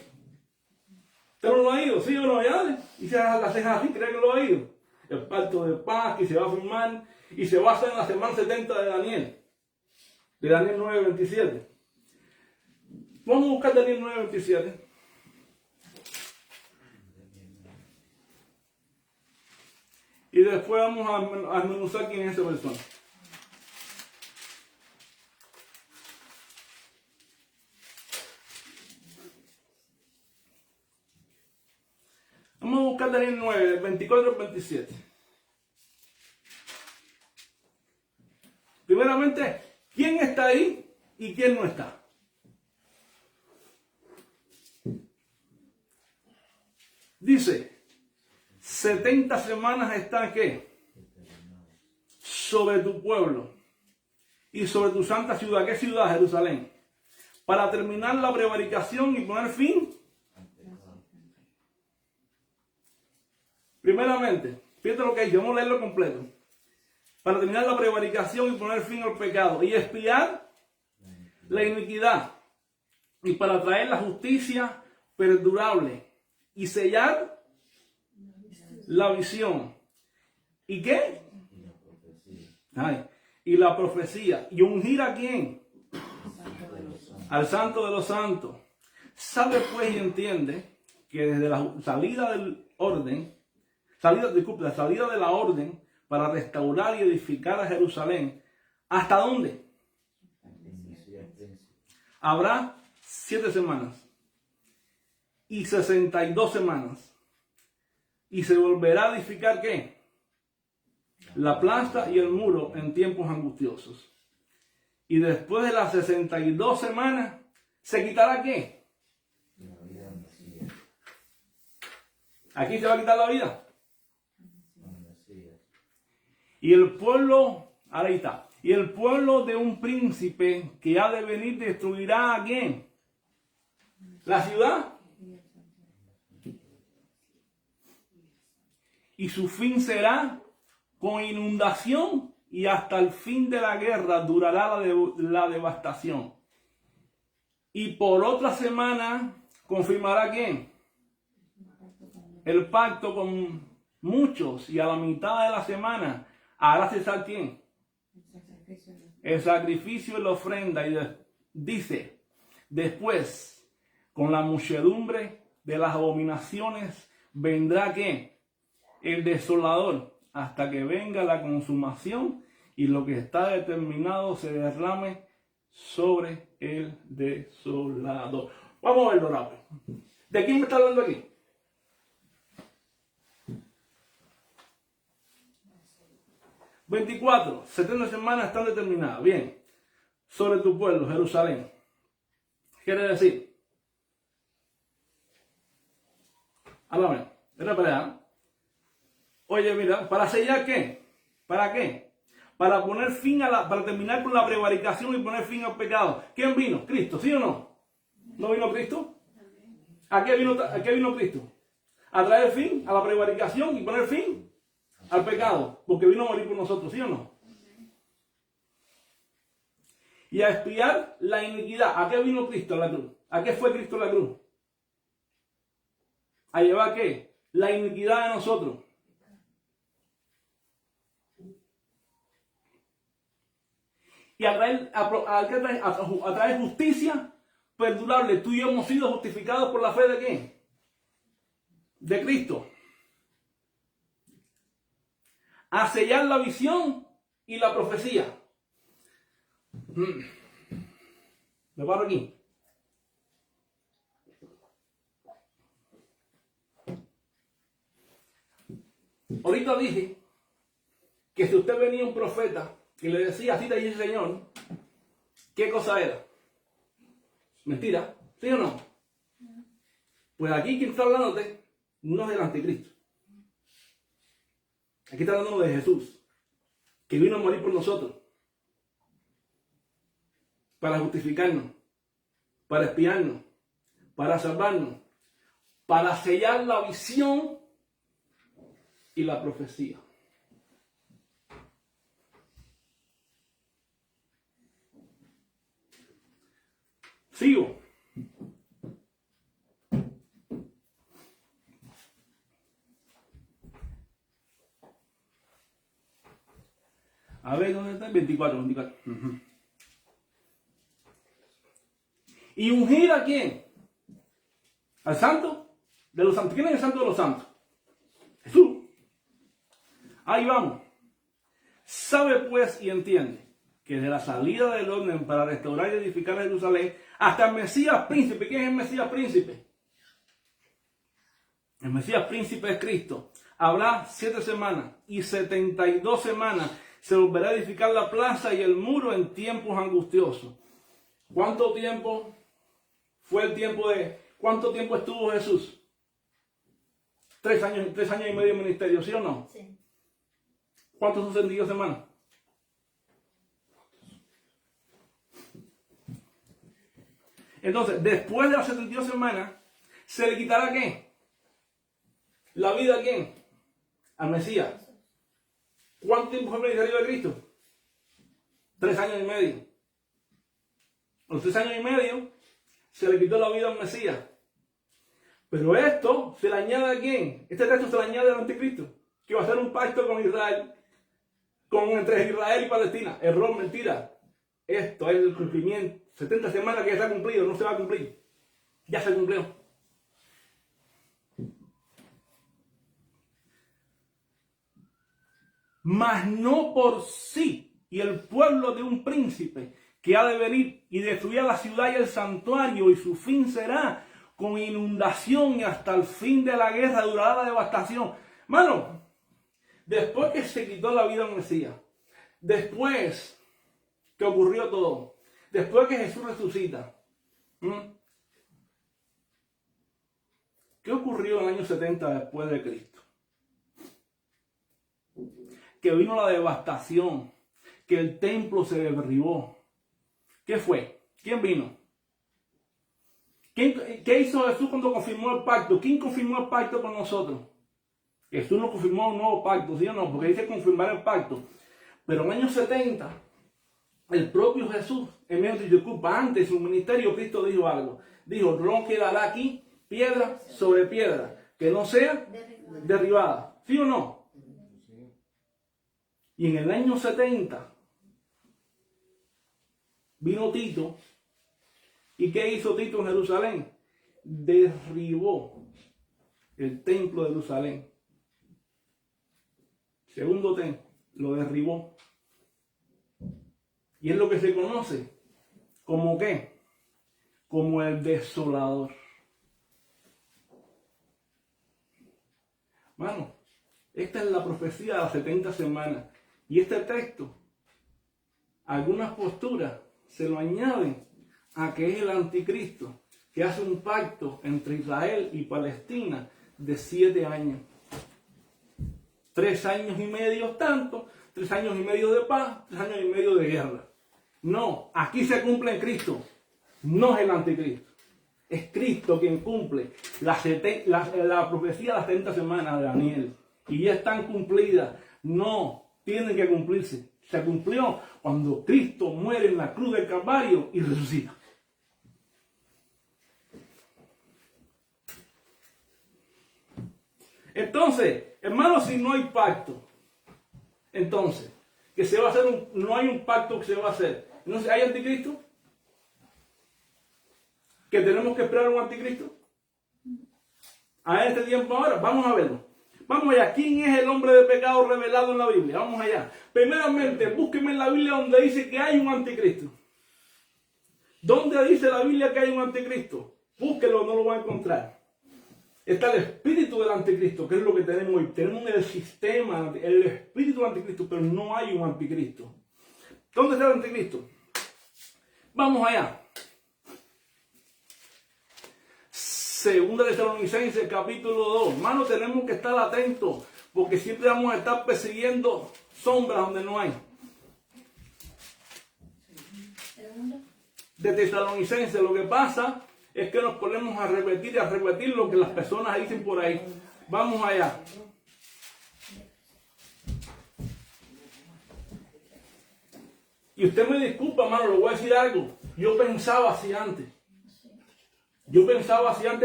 ¿Usted no lo ha oído? ¿Sí o no? ¿Ya? Y se las cejas así, ¿cree que lo ha oído? El pacto de paz que se va a firmar y se basa en la semana 70 de Daniel. De Daniel 9:27. Vamos a buscar Daniel 9:27. Y después vamos a desmenuzar quién es esa persona. Vamos a buscar Daniel 9, 24 al 27. Primeramente, ¿quién está ahí y quién no está? Dice, 70 semanas están ¿qué? Sobre tu pueblo y sobre tu santa ciudad. ¿Qué ciudad? Jerusalén. Para terminar la prevaricación y poner fin. Primeramente, fíjate lo que dice, vamos a leerlo completo. Para terminar la prevaricación y poner fin al pecado y expiar la iniquidad y para traer la justicia perdurable y sellar la visión. ¿Y qué? Y la profecía. ¿Y ungir a quién? Al Santo de los Santos. Sabe pues y entiende que desde la salida del orden, la salida de la orden para restaurar y edificar a Jerusalén, ¿hasta dónde? Habrá 7 semanas y 62 semanas. Y se volverá a edificar ¿qué? La plaza y el muro en tiempos angustiosos. Y después de las 62 semanas, ¿se quitará qué? Aquí se va a quitar la vida. Y el pueblo, ahí está. Y el pueblo de un príncipe que ha de venir destruirá a quién? La ciudad y su fin será con inundación, y hasta el fin de la guerra durará la devastación. Y por otra semana confirmará ¿quién? El pacto con muchos, y a la mitad de la semana hará cesar ¿quién? El sacrificio y la ofrenda. Y dice, después, con la muchedumbre de las abominaciones, vendrá ¿qué? El desolador, hasta que venga la consumación y lo que está determinado se derrame sobre el desolador. Vamos a verlo rápido. ¿De quién me está hablando aquí? «24, 70 semanas están determinadas. Bien, sobre tu pueblo, Jerusalén». Quiere decir, háblame, era para. Oye, mira, ¿para sellar qué? ¿Para qué? Para poner fin para terminar con la prevaricación y poner fin al pecado. ¿Quién vino? Cristo, ¿sí o no? ¿No vino Cristo? ¿A qué vino Cristo? A traer fin a la prevaricación y poner fin al pecado, porque vino a morir por nosotros, ¿sí o no? Y a expiar la iniquidad. ¿A qué vino Cristo a la cruz? ¿A qué fue Cristo a la cruz? ¿A llevar qué? La iniquidad de nosotros. Y a traer justicia perdurable. Tú y yo hemos sido justificados por la fe de ¿quién? De Cristo. A sellar la visión y la profecía. Me paro aquí. Ahorita dije que si usted venía un profeta y le decía, así te dice el Señor, ¿qué cosa era? ¿Mentira? ¿Sí o no? Pues aquí quien está hablándote no es el anticristo. Aquí está hablando de Jesús, que vino a morir por nosotros, para justificarnos, para expiarnos, para salvarnos, para sellar la visión y la profecía. Sigo. A ver, ¿dónde está? 24. ¿Y ungir a quién? ¿Al santo de los santos? ¿Quién es el santo de los santos? Jesús. Ahí vamos. Sabe pues y entiende que de la salida del orden para restaurar y edificar Jerusalén hasta el Mesías príncipe. ¿Quién es el Mesías príncipe? El Mesías príncipe es Cristo. Habrá 7 semanas y 72 semanas. Se volverá a edificar la plaza y el muro en tiempos angustiosos. ¿Cuánto tiempo fue el tiempo de... ¿Cuánto tiempo estuvo Jesús? 3 años y medio de ministerio, ¿sí o no? Sí. ¿Cuántos son 72 semanas? Entonces, después de las 72 semanas, ¿se le quitará qué? ¿La vida a quién? Al Mesías. ¿Cuánto tiempo fue el ministerio de Cristo? 3 años y medio. A los 3 años y medio se le quitó la vida al Mesías. Pero esto se le añade a quién? Este texto se le añade al anticristo, que va a hacer un pacto con Israel, entre Israel y Palestina. Error, mentira. Esto es el cumplimiento. 70 semanas que ya se ha cumplido, no se va a cumplir. Ya se cumplió. Mas no por sí, y el pueblo de un príncipe que ha de venir y destruir la ciudad y el santuario, y su fin será con inundación, y hasta el fin de la guerra durará la devastación. Mano, después que se quitó la vida al Mesías, después que ocurrió todo, después que Jesús resucita, ¿qué ocurrió en el año 70 después de Cristo? Que vino la devastación, que el templo se derribó. ¿Qué fue? ¿Quién vino? ¿Qué hizo Jesús cuando confirmó el pacto? ¿Quién confirmó el pacto con nosotros? Jesús no confirmó un nuevo pacto, ¿sí o no? Porque dice confirmar el pacto. Pero en el año 70, el propio Jesús, en medio de disculpa, antes de su ministerio, Cristo dijo algo. Dijo, no quedará aquí piedra sobre piedra, que no sea derribada. ¿Sí o no? Y en el año 70, vino Tito. ¿Y qué hizo Tito en Jerusalén? Derribó el templo de Jerusalén. Segundo templo, lo derribó. Y es lo que se conoce como ¿qué? Como el desolador. Mano, esta es la profecía de las 70 semanas. Y este texto, algunas posturas se lo añaden a que es el anticristo, que hace un pacto entre Israel y Palestina de 7 años. 3 años y medio tanto, 3 años y medio de paz, 3 años y medio de guerra. No, aquí se cumple en Cristo, no es el anticristo. Es Cristo quien cumple la profecía de las 70 semanas de Daniel. Y ya están cumplidas, no tienen que cumplirse. Se cumplió cuando Cristo muere en la cruz del Calvario y resucita. Entonces, hermanos, si no hay pacto, entonces, que se va a hacer no hay un pacto que se va a hacer. Entonces, ¿hay anticristo? ¿Que tenemos que esperar un anticristo? A este tiempo ahora, vamos a verlo. Vamos allá, ¿quién es el hombre de pecado revelado en la Biblia? Vamos allá. Primeramente, búsqueme en la Biblia donde dice que hay un anticristo. ¿Dónde dice la Biblia que hay un anticristo? Búsquelo, no lo va a encontrar. Está el espíritu del anticristo, que es lo que tenemos hoy. Tenemos el sistema, el espíritu del anticristo, pero no hay un anticristo. ¿Dónde está el anticristo? Vamos allá. Segunda de Tesalonicenses, capítulo 2. Hermano, tenemos que estar atentos, porque siempre vamos a estar persiguiendo sombras donde no hay. De Tesalonicenses, lo que pasa es que nos ponemos a repetir y a repetir lo que las personas dicen por ahí. Vamos allá. Y usted me disculpa, hermano, le voy a decir algo. Yo pensaba así antes.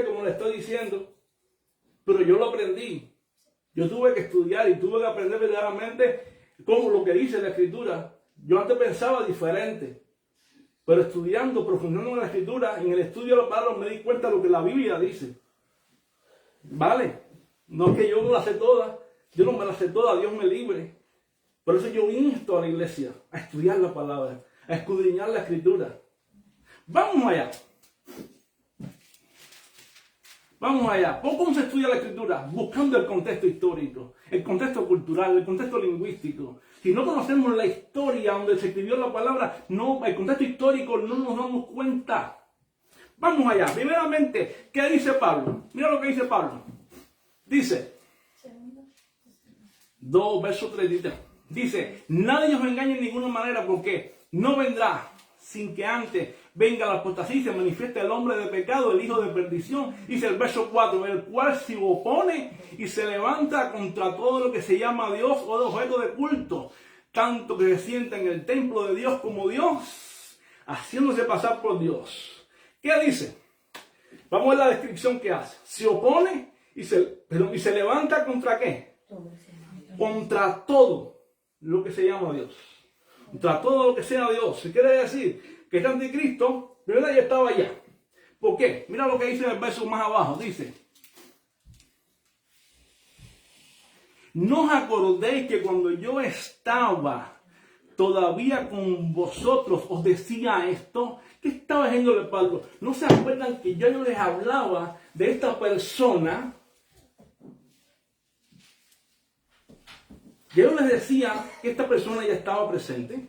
Como le estoy diciendo, pero yo lo aprendí. Yo tuve que estudiar y tuve que aprender verdaderamente como lo que dice la Escritura. Yo antes pensaba diferente, pero estudiando, profundizando en la Escritura, en el estudio de los palabras me di cuenta de lo que la Biblia dice. ¿Vale? No es que yo no la sé toda, yo no me la sé toda, Dios me libre. Por eso yo insto a la iglesia a estudiar la palabra, a escudriñar la Escritura. Vamos allá. Vamos allá. ¿Cómo se estudia la Escritura? Buscando el contexto histórico, el contexto cultural, el contexto lingüístico. Si no conocemos la historia donde se escribió la palabra, no, el contexto histórico, no nos damos cuenta. Vamos allá. Primeramente, ¿qué dice Pablo? Mira lo que dice Pablo. Dice, 2 versos 33. Dice, nadie os engañe en ninguna manera, porque no vendrá sin que antes venga la apostasía y se manifieste el hombre de pecado, el hijo de perdición. Dice el verso 4, el cual se opone y se levanta contra todo lo que se llama Dios o de objeto de culto, tanto que se sienta en el templo de Dios como Dios, haciéndose pasar por Dios. ¿Qué dice? Vamos a ver la descripción que hace. Se opone y se levanta ¿contra qué? Contra todo lo que se llama Dios. Contra todo lo que sea Dios. ¿Se quiere decir? Que este anticristo, de verdad, ya estaba allá. ¿Por qué? Mira lo que dice en el verso más abajo. Dice, no os acordéis que cuando yo estaba todavía con vosotros os decía esto. ¿Qué estaba diciéndole Pablo? ¿No se acuerdan que yo les hablaba de esta persona? Yo les decía que esta persona ya estaba presente,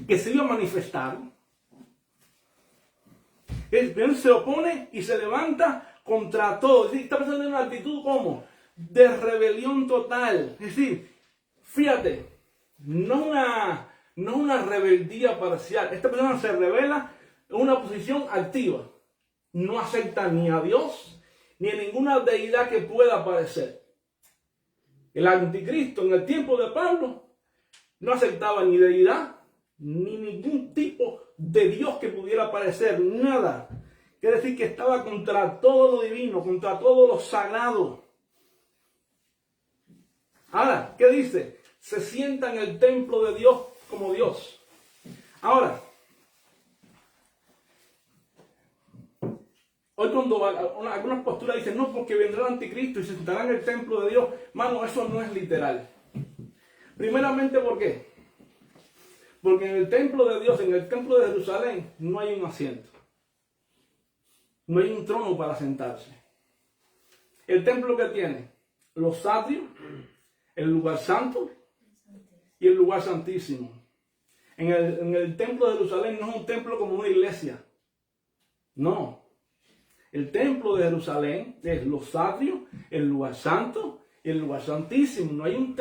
que se iba a manifestar. El Señor se opone y se levanta contra todo. Es decir, está pensando en una actitud como de rebelión total. Es decir, fíjate, no una rebeldía parcial. Esta persona se revela en una posición activa. No acepta ni a Dios ni a ninguna deidad que pueda aparecer. El anticristo en el tiempo de Pablo no aceptaba ni deidad, ni ningún tipo de Dios que pudiera aparecer, nada. Quiere decir que estaba contra todo lo divino, contra todo lo sagrado. Ahora, ¿qué dice? Se sienta en el templo de Dios como Dios. Ahora, hoy cuando algunas posturas dicen, no, porque vendrá el anticristo y se sentará en el templo de Dios. Mano, eso no es literal. Primeramente, ¿por qué? Porque en el templo de Dios, en el templo de Jerusalén, no hay un asiento. No hay un trono para sentarse. El templo que tiene los atrios, el lugar santo y el lugar santísimo. En el templo de Jerusalén no es un templo como una iglesia. No. El templo de Jerusalén es los atrios, el lugar santo y el lugar santísimo. No hay un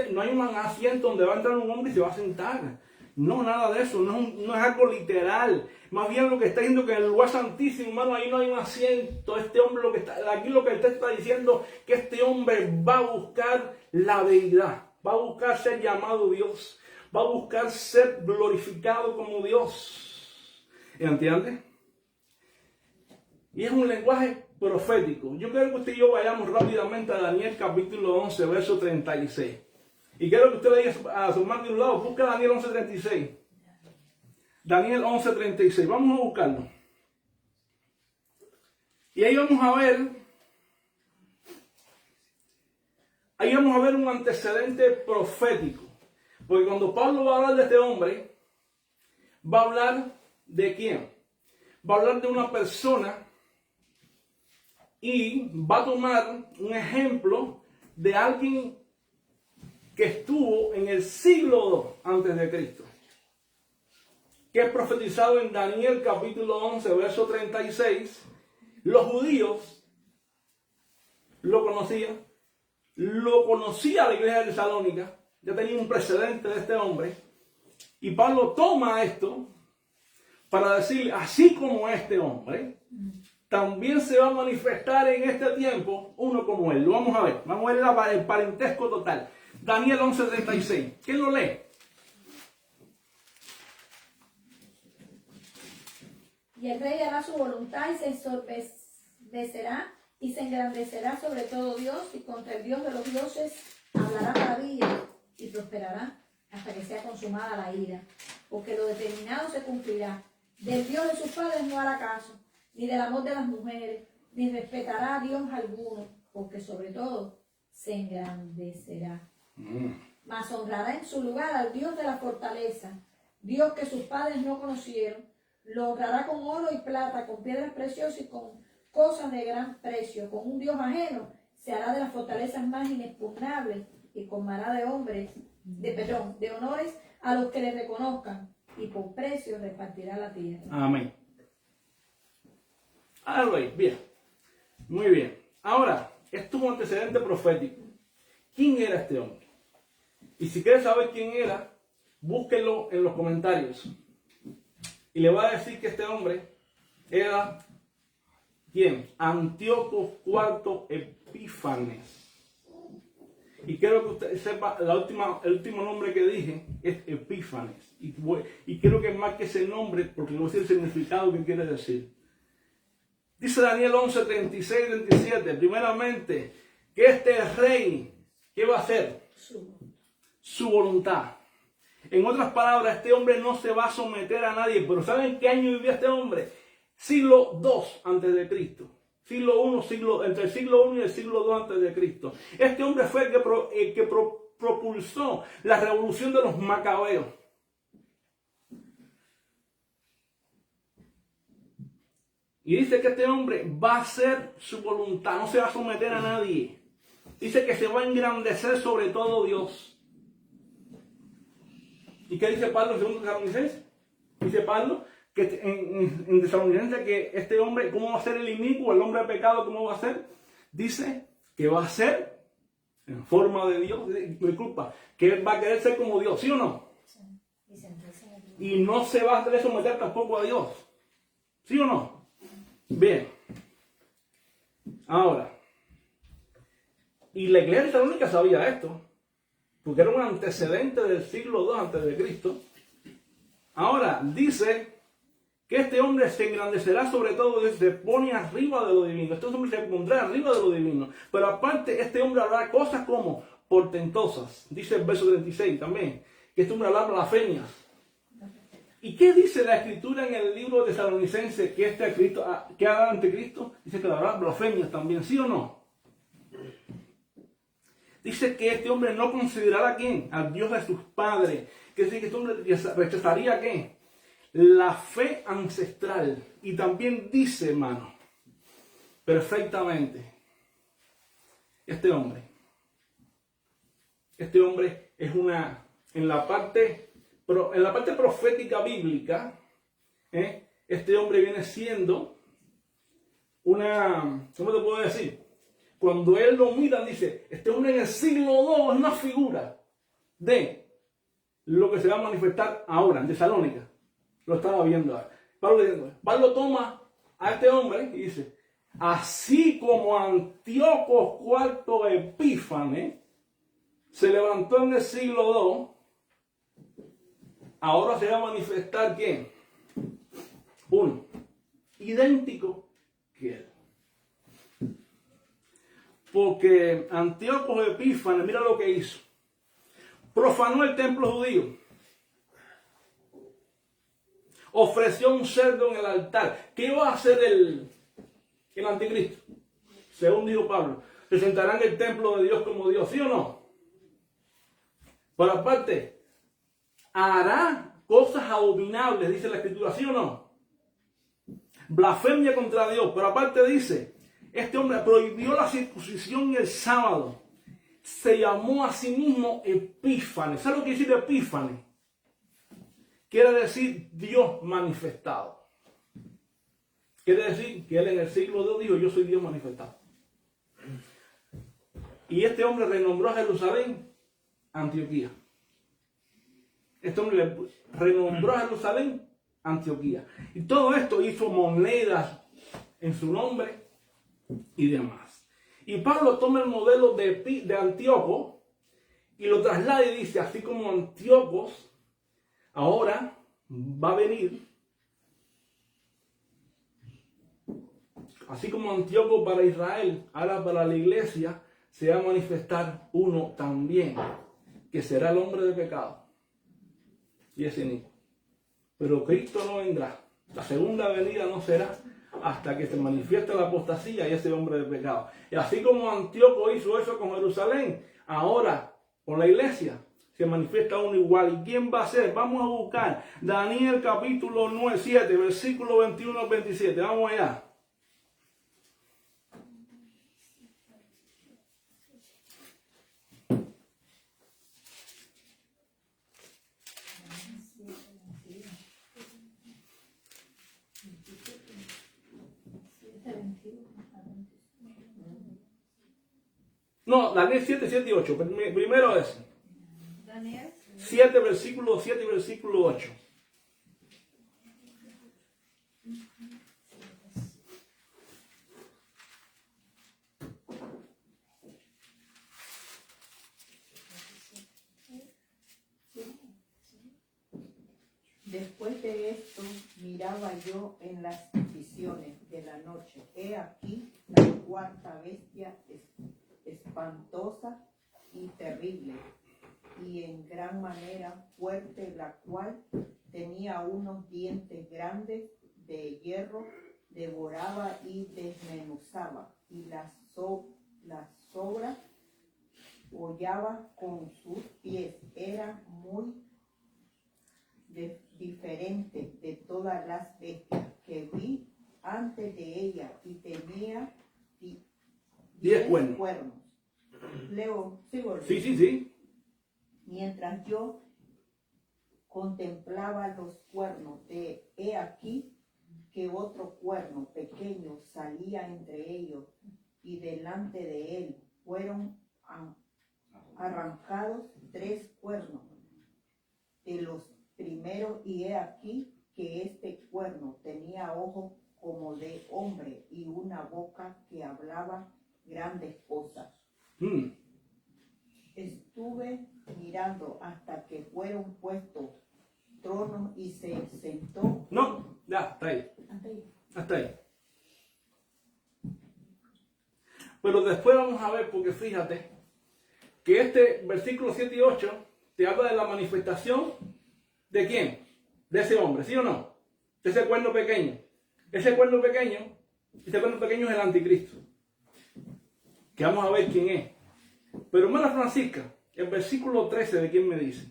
asiento donde va a entrar un hombre y se va a sentar. No, nada de eso. No es algo literal. Más bien lo que está diciendo que en el lugar santísimo, hermano, ahí no hay un asiento. Este hombre, aquí lo que el texto está diciendo, que este hombre va a buscar la deidad. Va a buscar ser llamado Dios. Va a buscar ser glorificado como Dios. ¿Entiendes? Y es un lenguaje profético. Yo quiero que usted y yo vayamos rápidamente a Daniel capítulo 11, verso 36. Y quiero que usted le diga a su hermano de un lado, busca Daniel 11, 36. Daniel 11, 36. Vamos a buscarlo. Y ahí vamos a ver un antecedente profético. Porque cuando Pablo va a hablar de este hombre, va a hablar de quién. Va a hablar de una persona y va a tomar un ejemplo de alguien que estuvo en el siglo II antes de Cristo, que es profetizado en Daniel capítulo 11, verso 36. Los judíos lo conocía la iglesia de Tesalónica, ya tenía un precedente de este hombre, y Pablo toma esto para decir, así como este hombre, también se va a manifestar en este tiempo uno como él. Lo vamos a ver. Vamos a ver el parentesco total. Daniel 11:36. ¿Quién lo lee? Y el rey hará su voluntad y se ensorbecerá y se engrandecerá sobre todo Dios, y contra el Dios de los dioses hablará maravillas y prosperará hasta que sea consumada la ira. Porque lo determinado se cumplirá. Del Dios de sus padres no hará caso, ni del amor de las mujeres, ni respetará a Dios alguno, porque sobre todo se engrandecerá. Mas honrará en su lugar al Dios de la fortaleza, Dios que sus padres no conocieron. Lo honrará con oro y plata, con piedras preciosas y con cosas de gran precio. Con un Dios ajeno se hará de las fortalezas más inexpugnables y colmará de honores a los que le reconozcan, y por precio repartirá la tierra. Amén. Bien. Muy bien. Ahora, esto es un antecedente profético. ¿Quién era este hombre? Y si quieres saber quién era, búsquelo en los comentarios. Y le voy a decir que este hombre era, ¿quién? Antíoco IV Epífanes. Y quiero que usted sepa, el último nombre que dije es Epífanes. Y quiero que marque ese nombre porque no sé el significado que quiere decir. Dice Daniel 11, 36 y 37. Primeramente, que este rey, ¿qué va a hacer? Su voluntad. En otras palabras, este hombre no se va a someter a nadie. Pero ¿saben qué año vivía este hombre? Siglo II antes de Cristo. Entre el siglo I y el siglo II antes de Cristo. Este hombre fue el que propulsó la revolución de los macabeos. Y dice que este hombre va a hacer su voluntad, no se va a someter a nadie. Dice que se va a engrandecer sobre todo Dios. ¿Y qué dice Pablo en 2 Tesalonicenses? Dice Pablo que en Tesalonicenses que este hombre, ¿cómo va a ser el inicuo, el hombre de pecado, cómo va a ser? Dice que va a ser en forma de Dios, disculpa, que él va a querer ser como Dios, ¿sí o no? Sí. Y no se va a querer someter tampoco a Dios, ¿sí o no? Bien. Ahora, y la iglesia tesalónica sabía esto. porque era un antecedente del siglo II antes de Cristo. Ahora, dice que este hombre se engrandecerá sobre todo, se pone arriba de lo divino. Este hombre se pondrá arriba de lo divino. Pero aparte, este hombre hablará cosas como portentosas. Dice el verso 36 también, que este hombre habla blasfemias. ¿Y qué dice la Escritura en el libro de Tesalonicenses que que haga ante Cristo? Dice que habrá blasfemias también, ¿sí o no? Dice que este hombre no considerará a quién, al Dios de sus padres. Que dice que este hombre rechazaría a quién, la fe ancestral. Y también dice, hermano, perfectamente, este hombre es una, en la parte profética bíblica, este hombre viene siendo una, ¿cómo te puedo decir? Cuando él lo mira, dice, este hombre en el siglo II es una figura de lo que se va a manifestar ahora en Tesalónica. Lo estaba viendo ahora. Pablo toma a este hombre y dice, así como Antíoco IV Epífanes se levantó en el siglo II, ahora se va a manifestar ¿quién? Uno, idéntico que él. Porque Antíoco Epífanes, mira lo que hizo. Profanó el templo judío. Ofreció un cerdo en el altar. ¿Qué iba a hacer el anticristo? Según dijo Pablo, se sentará en el templo de Dios como Dios, ¿sí o no? Por aparte, hará cosas abominables, dice la Escritura, ¿sí o no? Blasfemia contra Dios. Pero aparte dice, este hombre prohibió la circuncisión el sábado. Se llamó a sí mismo Epífanes. ¿Sabes lo que quiere decir Epífanes? Quiere decir Dios manifestado. Quiere decir que él en el siglo II dijo, yo soy Dios manifestado. Y este hombre renombró a Jerusalén Antioquía. Este hombre le renombró a Jerusalén Antioquía. Y todo esto hizo monedas en su nombre y demás. Y Pablo toma el modelo de Antíoco y lo traslada y dice, así como Antíocos ahora va a venir, así como Antíoco para Israel, ahora para la iglesia, se va a manifestar uno también, que será el hombre de pecado. Y es inicuo. Pero Cristo no vendrá. La segunda venida no será hasta que se manifieste la apostasía y ese hombre de pecado. Y así como Antíoco hizo eso con Jerusalén, ahora con la iglesia se manifiesta uno igual. ¿Y quién va a ser? Vamos a buscar Daniel capítulo 7, versículo 21 al 27. Vamos allá. No, Daniel 7, 7 y 8. Primero es Daniel 7, versículo 7 y versículo 8. Después de esto miraba yo en las visiones de la noche. He aquí la cuarta bestia espantosa y terrible, y en gran manera fuerte, la cual tenía unos dientes grandes de hierro, devoraba y desmenuzaba, y las sobras hollaba con sus pies. Era muy diferente de todas las bestias que vi antes de ella, y tenía 10 cuernos. Leo, ¿sigo? Sí. Mientras yo contemplaba los cuernos, he aquí que otro cuerno pequeño salía entre ellos, y delante de él fueron arrancados 3 cuernos de los primeros, y he aquí que este cuerno tenía ojos como de hombre y una boca que hablaba grandes cosas. Estuve mirando hasta que fueron puestos tronos y se sentó. No, ya, está ahí. Hasta ahí. Hasta ahí. Pero después vamos a ver, porque fíjate, que este versículo 7 y 8 te habla de la manifestación de quién, de ese hombre, ¿sí o no? De ese cuerno pequeño. Ese cuerno pequeño es el anticristo. Que vamos a ver quién es. Pero hermana Francisca, el versículo 13, ¿de quién me dice?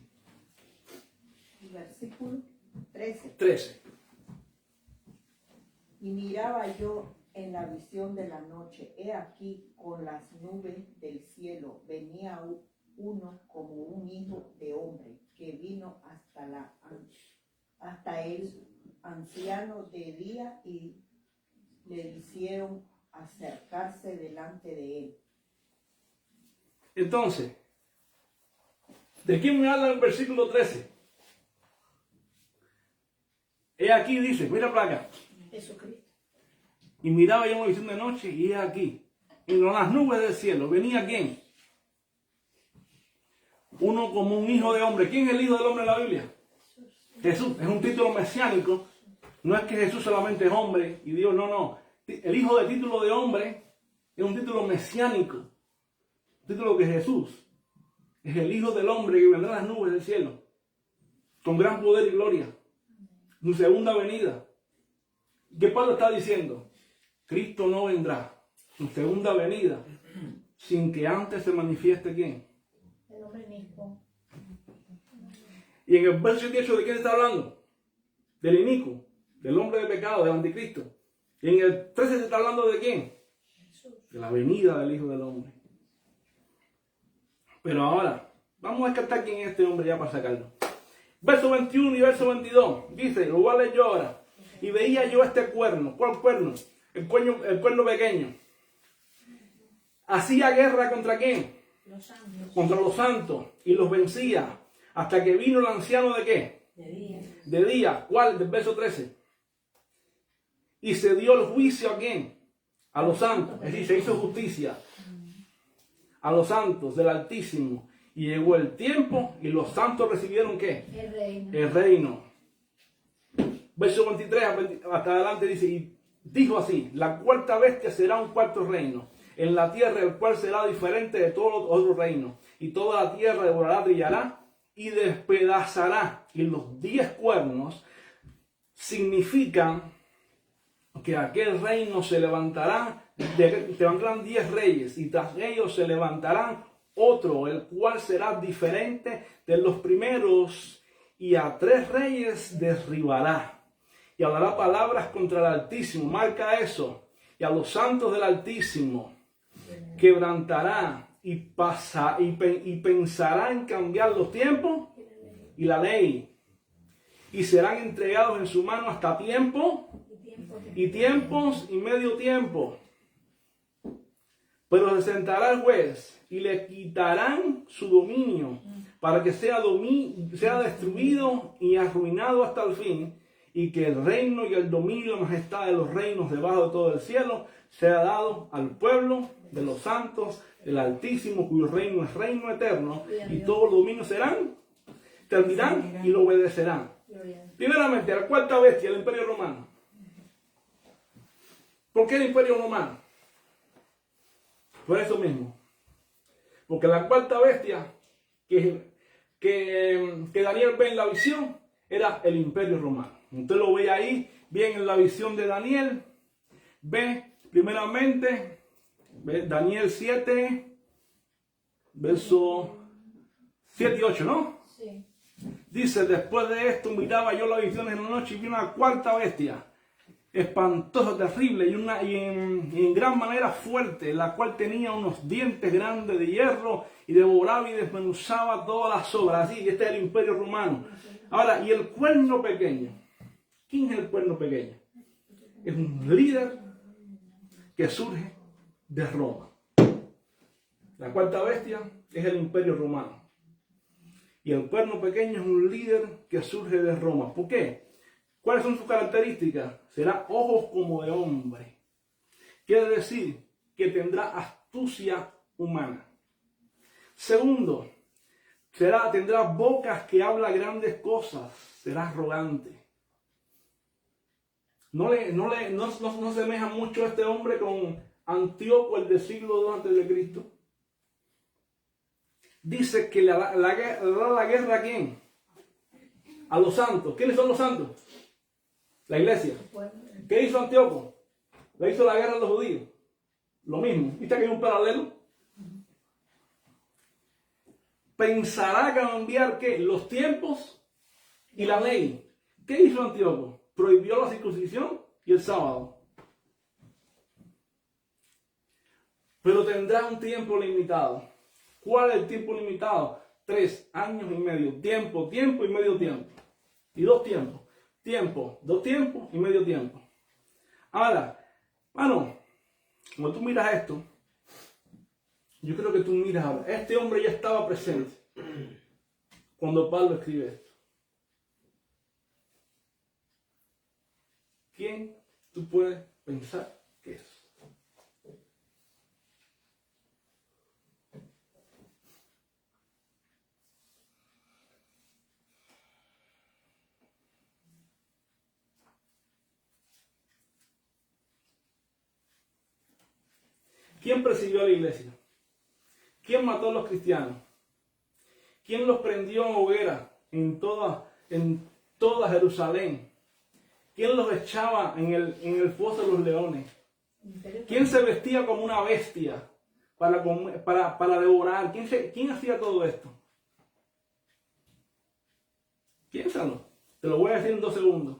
Versículo 13. 13. Y miraba yo en la visión de la noche, he aquí con las nubes del cielo venía uno como un hijo de hombre, que vino hasta el anciano de día y le hicieron acercarse delante de él. Entonces, ¿de quién me habla el versículo 13? He aquí dice, mira para acá. Jesucristo. Y miraba yo una visión de noche y he aquí, en las nubes del cielo, venía quién? Uno como un hijo de hombre. ¿Quién es el hijo del hombre en la Biblia? Jesús. Es un título mesiánico. No es que Jesús solamente es hombre y Dios, no. El hijo de título de hombre es un título mesiánico. Un título que Jesús es el hijo del hombre que vendrá en las nubes del cielo. Con gran poder y gloria. Su segunda venida. ¿Qué Pablo está diciendo? Cristo no vendrá, su segunda venida, sin que antes se manifieste ¿quién? El hombre mismo. Y en el verso 18, ¿de quién está hablando? Del inicuo, del hombre de pecado, del anticristo. Y en el 13 se está hablando ¿de quién? De la venida del Hijo del Hombre. Pero ahora, vamos a descartar quién es este hombre ya para sacarlo. Verso 21 y verso 22, dice, lo voy a leer yo ahora. Y veía yo este cuerno. ¿Cuál cuerno? El cuerno pequeño. Hacía guerra ¿contra quién? Los santos. Contra los santos. Y los vencía. Hasta que vino el anciano ¿de qué? De día. De día. ¿Cuál? Del verso 13. Y se dio el juicio ¿a quién? A los santos. Es decir, se hizo justicia. A los santos del Altísimo. Y llegó el tiempo y los santos recibieron ¿qué? El reino. El reino. Verso 23 hasta adelante dice, y dijo así, la cuarta bestia será un cuarto reino en la tierra, el cual será diferente de todos los otros reinos. Y toda la tierra devorará, trillará y despedazará. Y los 10 cuernos significan que aquel reino se levantará, levantarán 10 reyes, y tras ellos se levantarán otro, el cual será diferente de los primeros, y a 3 reyes derribará. Y hablará palabras contra el Altísimo, marca eso, y a los santos del Altísimo quebrantará y pensará en cambiar los tiempos y la ley, y serán entregados en su mano hasta tiempo y tiempos y medio tiempo. Pero se sentará el juez y le quitarán su dominio para que sea destruido y arruinado hasta el fin, y que el reino y el dominio y la majestad de los reinos debajo de todo el cielo sea dado al pueblo de los santos del Altísimo, cuyo reino es reino eterno, y todos los dominios servirán y lo obedecerán. Primeramente, la cuarta bestia, el Imperio Romano. ¿Por qué el Imperio Romano? Por eso mismo. Porque la cuarta bestia que Daniel ve en la visión era el Imperio Romano. Usted lo ve ahí, bien en la visión de Daniel. Ve primeramente, ve Daniel 7, verso 7 y 8, ¿no? Sí. Dice, después de esto miraba yo la visión en la noche y vi una cuarta bestia, espantosa, terrible y en gran manera fuerte, la cual tenía unos dientes grandes de hierro y devoraba y desmenuzaba todas las obras. Así, este es el Imperio Romano. Ahora, y el cuerno pequeño. ¿Quién es el cuerno pequeño? Es un líder que surge de Roma. La cuarta bestia es el Imperio Romano. Y el cuerno pequeño es un líder que surge de Roma. ¿Por qué? ¿Cuáles son sus características? Será ojos como de hombre. Quiere decir que tendrá astucia humana. Segundo, tendrá bocas que habla grandes cosas, será arrogante. No semeja mucho este hombre con Antíoco, el del siglo II antes de Cristo. Dice que le da la guerra ¿a quién? A los santos. ¿Quiénes son los santos? La iglesia. ¿Qué hizo Antíoco? Le hizo la guerra a los judíos. Lo mismo. ¿Viste que hay un paralelo? Pensará cambiar ¿qué? Los tiempos y la ley. ¿Qué hizo Antíoco? Prohibió la circuncisión y el sábado. Pero tendrá un tiempo limitado. ¿Cuál es el tiempo limitado? 3 años y medio. Tiempo y medio tiempo. Y 2 tiempos. Tiempo, 2 tiempos y medio tiempo. Ahora, mano, cuando tú miras esto, yo creo que tú miras ahora. Este hombre ya estaba presente cuando Pablo escribe esto. ¿Quién tú puedes pensar que es? ¿Quién persiguió a la iglesia? ¿Quién mató a los cristianos? ¿Quién los prendió en hoguera en toda Jerusalén? ¿Quién los echaba en el foso de los leones? ¿Quién se vestía como una bestia para devorar? ¿Quién hacía todo esto? Piénsalo. Te lo voy a decir en 2 segundos.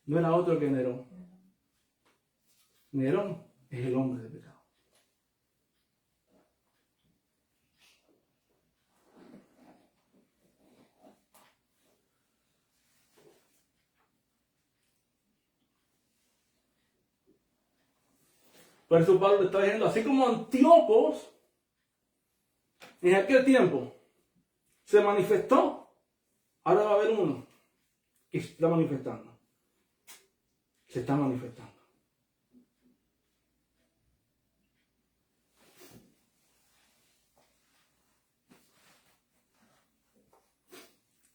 No era otro que Nerón. Nerón es el hombre de pecado. Por eso Pablo le está diciendo, así como Antíocos en aquel tiempo se manifestó, ahora va a haber uno que se está manifestando. Se está manifestando.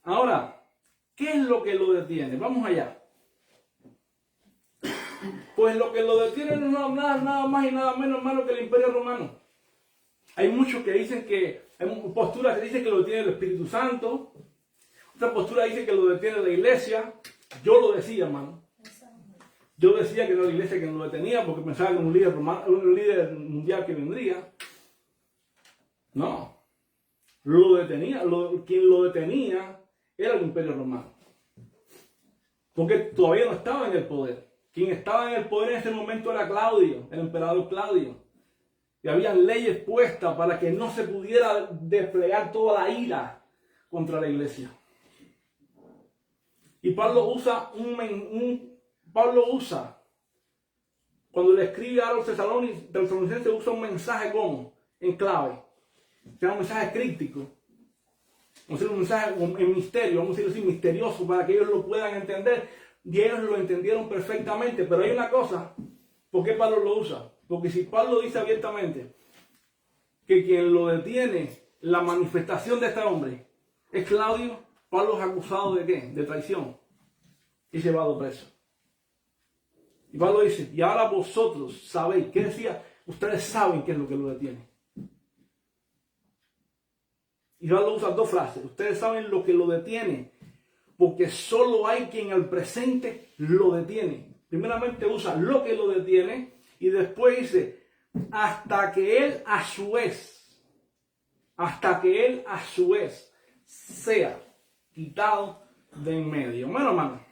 Ahora, ¿qué es lo que lo detiene? Vamos allá. Pues lo que lo detiene no es nada más y nada menos malo que el Imperio Romano. Hay muchos que dicen que, hay posturas que dicen que lo detiene el Espíritu Santo. Otra postura dice que lo detiene la iglesia. Yo lo decía, hermano. Yo decía que era la iglesia quien lo detenía porque pensaba que era un líder mundial que vendría. No. Quien lo detenía era el Imperio Romano. Porque todavía no estaba en el poder. Quien estaba en el poder en ese momento era Claudio, el emperador Claudio. Y había leyes puestas para que no se pudiera desplegar toda la ira contra la iglesia. Y Pablo usa cuando le escribe a los tesalonicenses, usa un mensaje como en clave. O sea, un mensaje críptico. Vamos a decir un mensaje en misterio, vamos a decir así, misterioso, para que ellos lo puedan entender. Y ellos lo entendieron perfectamente. Pero hay una cosa, ¿por qué Pablo lo usa? Porque si Pablo dice abiertamente que quien lo detiene, la manifestación de este hombre, es Claudio, Pablo es acusado ¿de qué? De traición. Y llevado preso. Y Pablo dice, y ahora vosotros sabéis, ¿qué decía? Ustedes saben qué es lo que lo detiene. Y Pablo usa 2 frases. Ustedes saben lo que lo detiene, porque solo hay quien al presente lo detiene. Primeramente usa lo que lo detiene y después dice, hasta que él a su vez sea quitado de en medio. Bueno, hermano.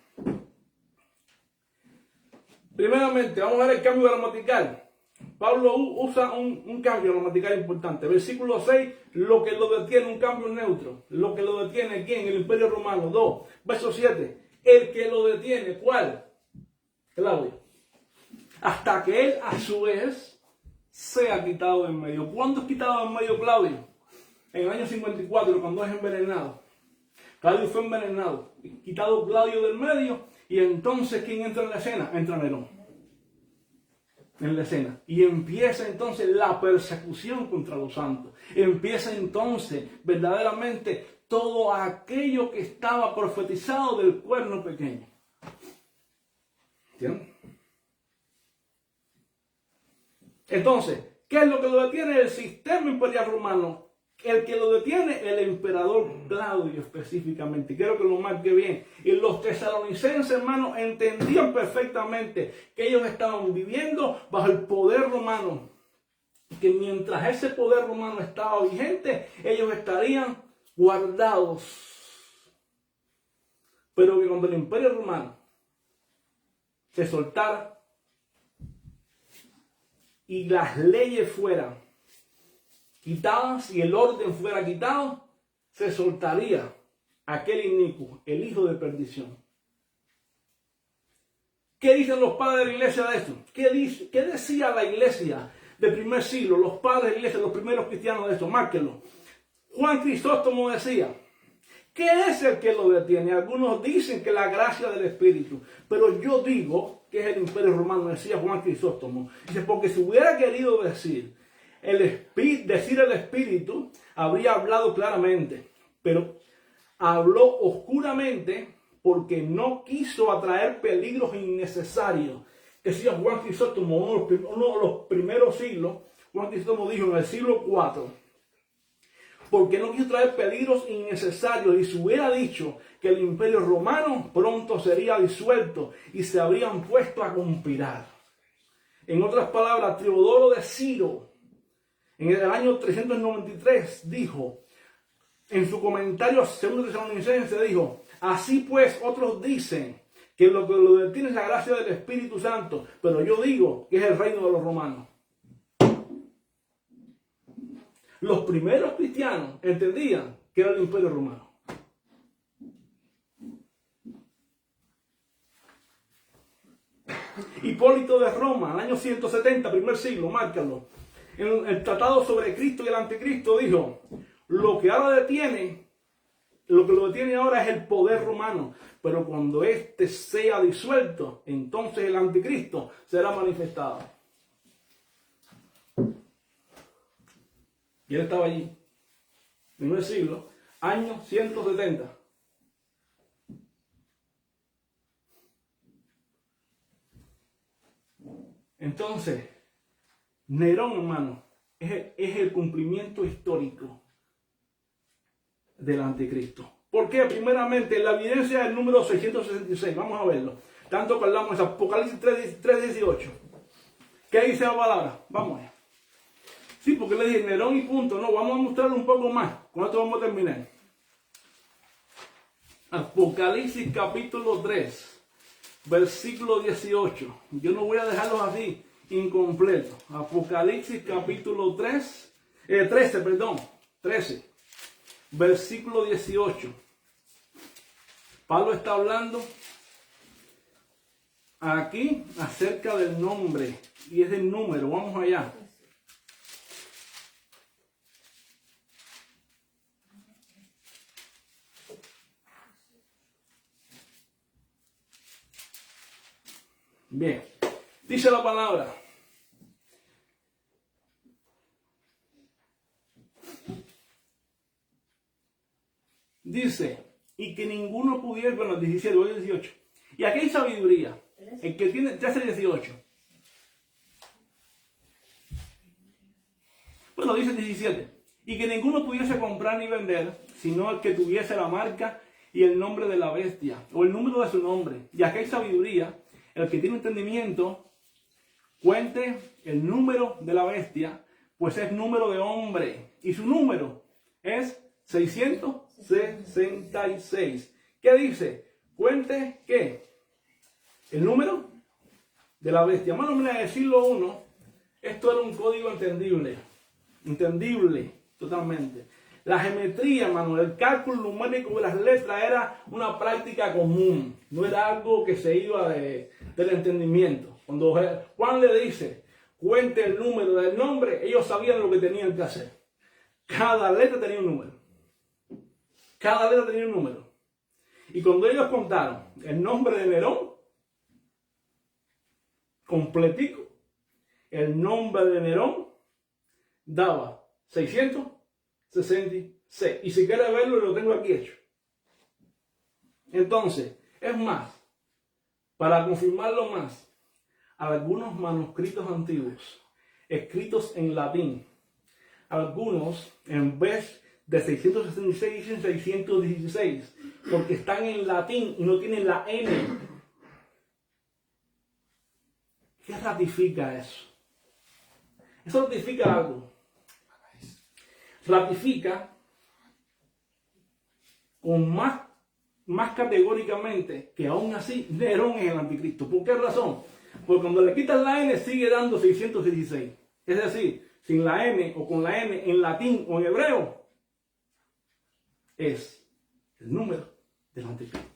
Primeramente, vamos a ver el cambio gramatical. Pablo usa un cambio gramatical importante. Versículo 6, lo que lo detiene, un cambio neutro. Lo que lo detiene, ¿quién? El Imperio Romano. 2. Verso 7, el que lo detiene, ¿cuál? Claudio. Hasta que él a su vez sea quitado de en medio. ¿Cuándo es quitado de en medio Claudio? En el año 54, cuando es envenenado. Claudio fue envenenado. Quitado Claudio del medio. Y entonces, ¿quién entra en la escena? Entra Nerón. En la escena. Y empieza entonces la persecución contra los santos. empieza entonces verdaderamente todo aquello que estaba profetizado del cuerno pequeño. ¿Entienden? Entonces, ¿qué es lo que lo detiene? El sistema imperial romano. El que lo detiene, el emperador Claudio específicamente. Quiero que lo marque bien. Y los tesalonicenses, hermanos, entendían perfectamente que ellos estaban viviendo bajo el poder romano. Que mientras ese poder romano estaba vigente, ellos estarían guardados. Pero que cuando el imperio romano se soltara y las leyes fueran quitadas y el orden fuera quitado, se soltaría aquel inicuo, el hijo de perdición. ¿Qué dicen los padres de la iglesia de esto? ¿Qué decía la iglesia del primer siglo? Los padres de la iglesia, los primeros cristianos de esto, márquenlo. Juan Crisóstomo decía, ¿qué es el que lo detiene? Algunos dicen que la gracia del Espíritu, pero yo digo que es el imperio romano, decía Juan Crisóstomo. Dice, porque si hubiera querido decir el Espíritu, habría hablado claramente, pero habló oscuramente porque no quiso atraer peligros innecesarios. Decía Juan Crisóstomo, uno de los primeros siglos. Juan Crisóstomo dijo en el siglo IV, porque no quiso traer peligros innecesarios, y si hubiera dicho que el imperio romano pronto sería disuelto y se habrían puesto a conspirar. En otras palabras, Teodoro de Ciro, en el año 393, dijo, en su comentario a 2 Tesalonicenses, dijo, así pues otros dicen que lo que lo detiene es la gracia del Espíritu Santo, pero yo digo que es el reino de los romanos. Los primeros cristianos entendían que era el imperio romano. Hipólito de Roma, en el año 170, primer siglo, márcalo. En el tratado sobre Cristo y el anticristo dijo, lo que lo detiene ahora es el poder romano, pero cuando éste sea disuelto, entonces el anticristo será manifestado. Y él estaba allí, primer siglo, año 170. Entonces, Nerón, hermano, es el cumplimiento histórico del anticristo. ¿Por qué? Primeramente, la evidencia del número 666. Vamos a verlo. Tanto que hablamos de Apocalipsis 3:18. ¿Qué dice la palabra? Vamos allá. Sí, porque le dije Nerón y punto. No, vamos a mostrarlo un poco más. Con esto vamos a terminar. Apocalipsis capítulo 3, versículo 18. Yo no voy a dejarlos así incompleto. Apocalipsis capítulo 13, versículo 18. Pablo está hablando aquí acerca del nombre y es del número. Vamos allá. Bien, dice la palabra. Dice, y que ninguno pudiera, bueno, 17, 18. Y aquí hay sabiduría. El que tiene 13, 18. Bueno, dice 17. Y que ninguno pudiese comprar ni vender, sino el que tuviese la marca y el nombre de la bestia, o el número de su nombre. Y aquí hay sabiduría. El que tiene entendimiento, cuente el número de la bestia, pues es número de hombre. Y su número es 666. ¿Qué dice? Cuente, ¿qué? El número de la bestia. Hermano, mira, decirlo uno, esto era un código entendible totalmente. La geometría, hermano, el cálculo numérico de las letras era una práctica común, no era algo que se iba del entendimiento. Cuando Juan le dice, cuente el número del nombre, ellos sabían lo que tenían que hacer. Cada letra tenía un número. Cada letra tenía un número. Y cuando ellos contaron el nombre de Nerón, completico, el nombre de Nerón daba 666. 66. Y si quieres verlo, lo tengo aquí hecho. Entonces, es más, para confirmarlo más, algunos manuscritos antiguos, escritos en latín, algunos, en vez de 666, dicen 616, porque están en latín y no tienen la N. ¿Qué ratifica eso? Eso ratifica algo. Ratifica con más categóricamente que aún así Nerón es el anticristo. ¿Por qué razón? Porque cuando le quitas la N sigue dando 616. Es decir, sin la N o con la N en latín o en hebreo, es el número del anticristo.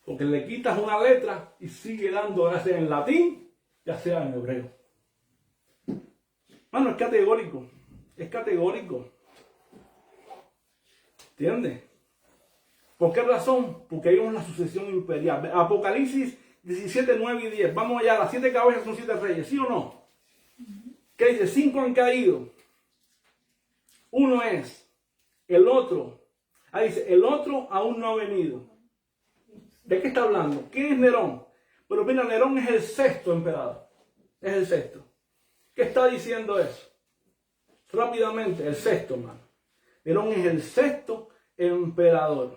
Porque le quitas una letra y sigue dando, ya sea en latín, ya sea en hebreo. Bueno, es categórico. Es categórico. ¿Entiendes? ¿Por qué razón? Porque hay una sucesión imperial. Apocalipsis 17, 9 y 10. Vamos allá, las 7 cabezas son 7 reyes, ¿sí o no? ¿Qué dice? 5 han caído. Uno es. El otro. Ahí dice, el otro aún no ha venido. ¿De qué está hablando? ¿Quién es Nerón? Pero mira, Nerón es el sexto emperador. Es el sexto. ¿Qué está diciendo eso? Rápidamente, el sexto, hermano. Nerón es el sexto emperador.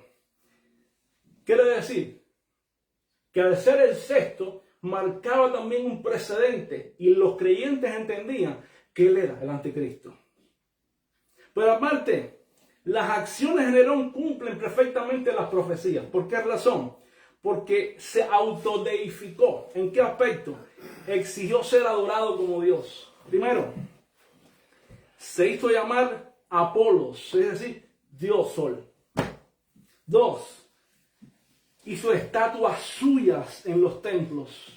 Quiere decir que al ser el sexto, marcaba también un precedente y los creyentes entendían que él era el anticristo. Pero aparte, las acciones de Nerón cumplen perfectamente las profecías. ¿Por qué razón? Porque se autodeificó. ¿En qué aspecto? Exigió ser adorado como Dios. Primero, se hizo llamar Apolos, es decir, Dios Sol. 2, hizo estatuas suyas en los templos.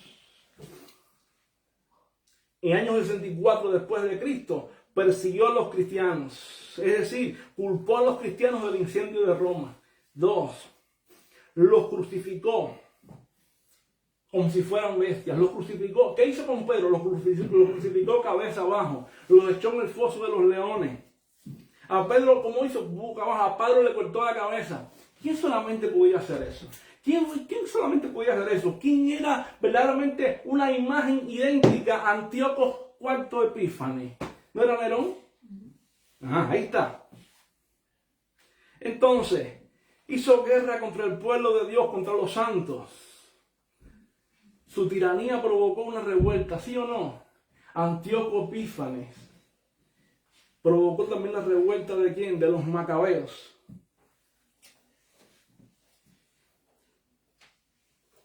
En año 64 después de Cristo, persiguió a los cristianos, es decir, culpó a los cristianos del incendio de Roma. 2, los crucificó como si fueran bestias, los crucificó. ¿Qué hizo con Pedro? Los crucificó cabeza abajo, los echó en el foso de los leones. A Pedro, ¿cómo hizo? Boca abajo. A Pedro le cortó la cabeza. ¿Quién solamente podía hacer eso? ¿Quién solamente podía hacer eso? ¿Quién era verdaderamente una imagen idéntica a Antíoco IV Epífanes? ¿No era Nerón? Ajá, ahí está. Entonces, hizo guerra contra el pueblo de Dios, contra los santos. Su tiranía provocó una revuelta, ¿sí o no? Antíoco Epífanes provocó también la revuelta de ¿quién? De los macabeos.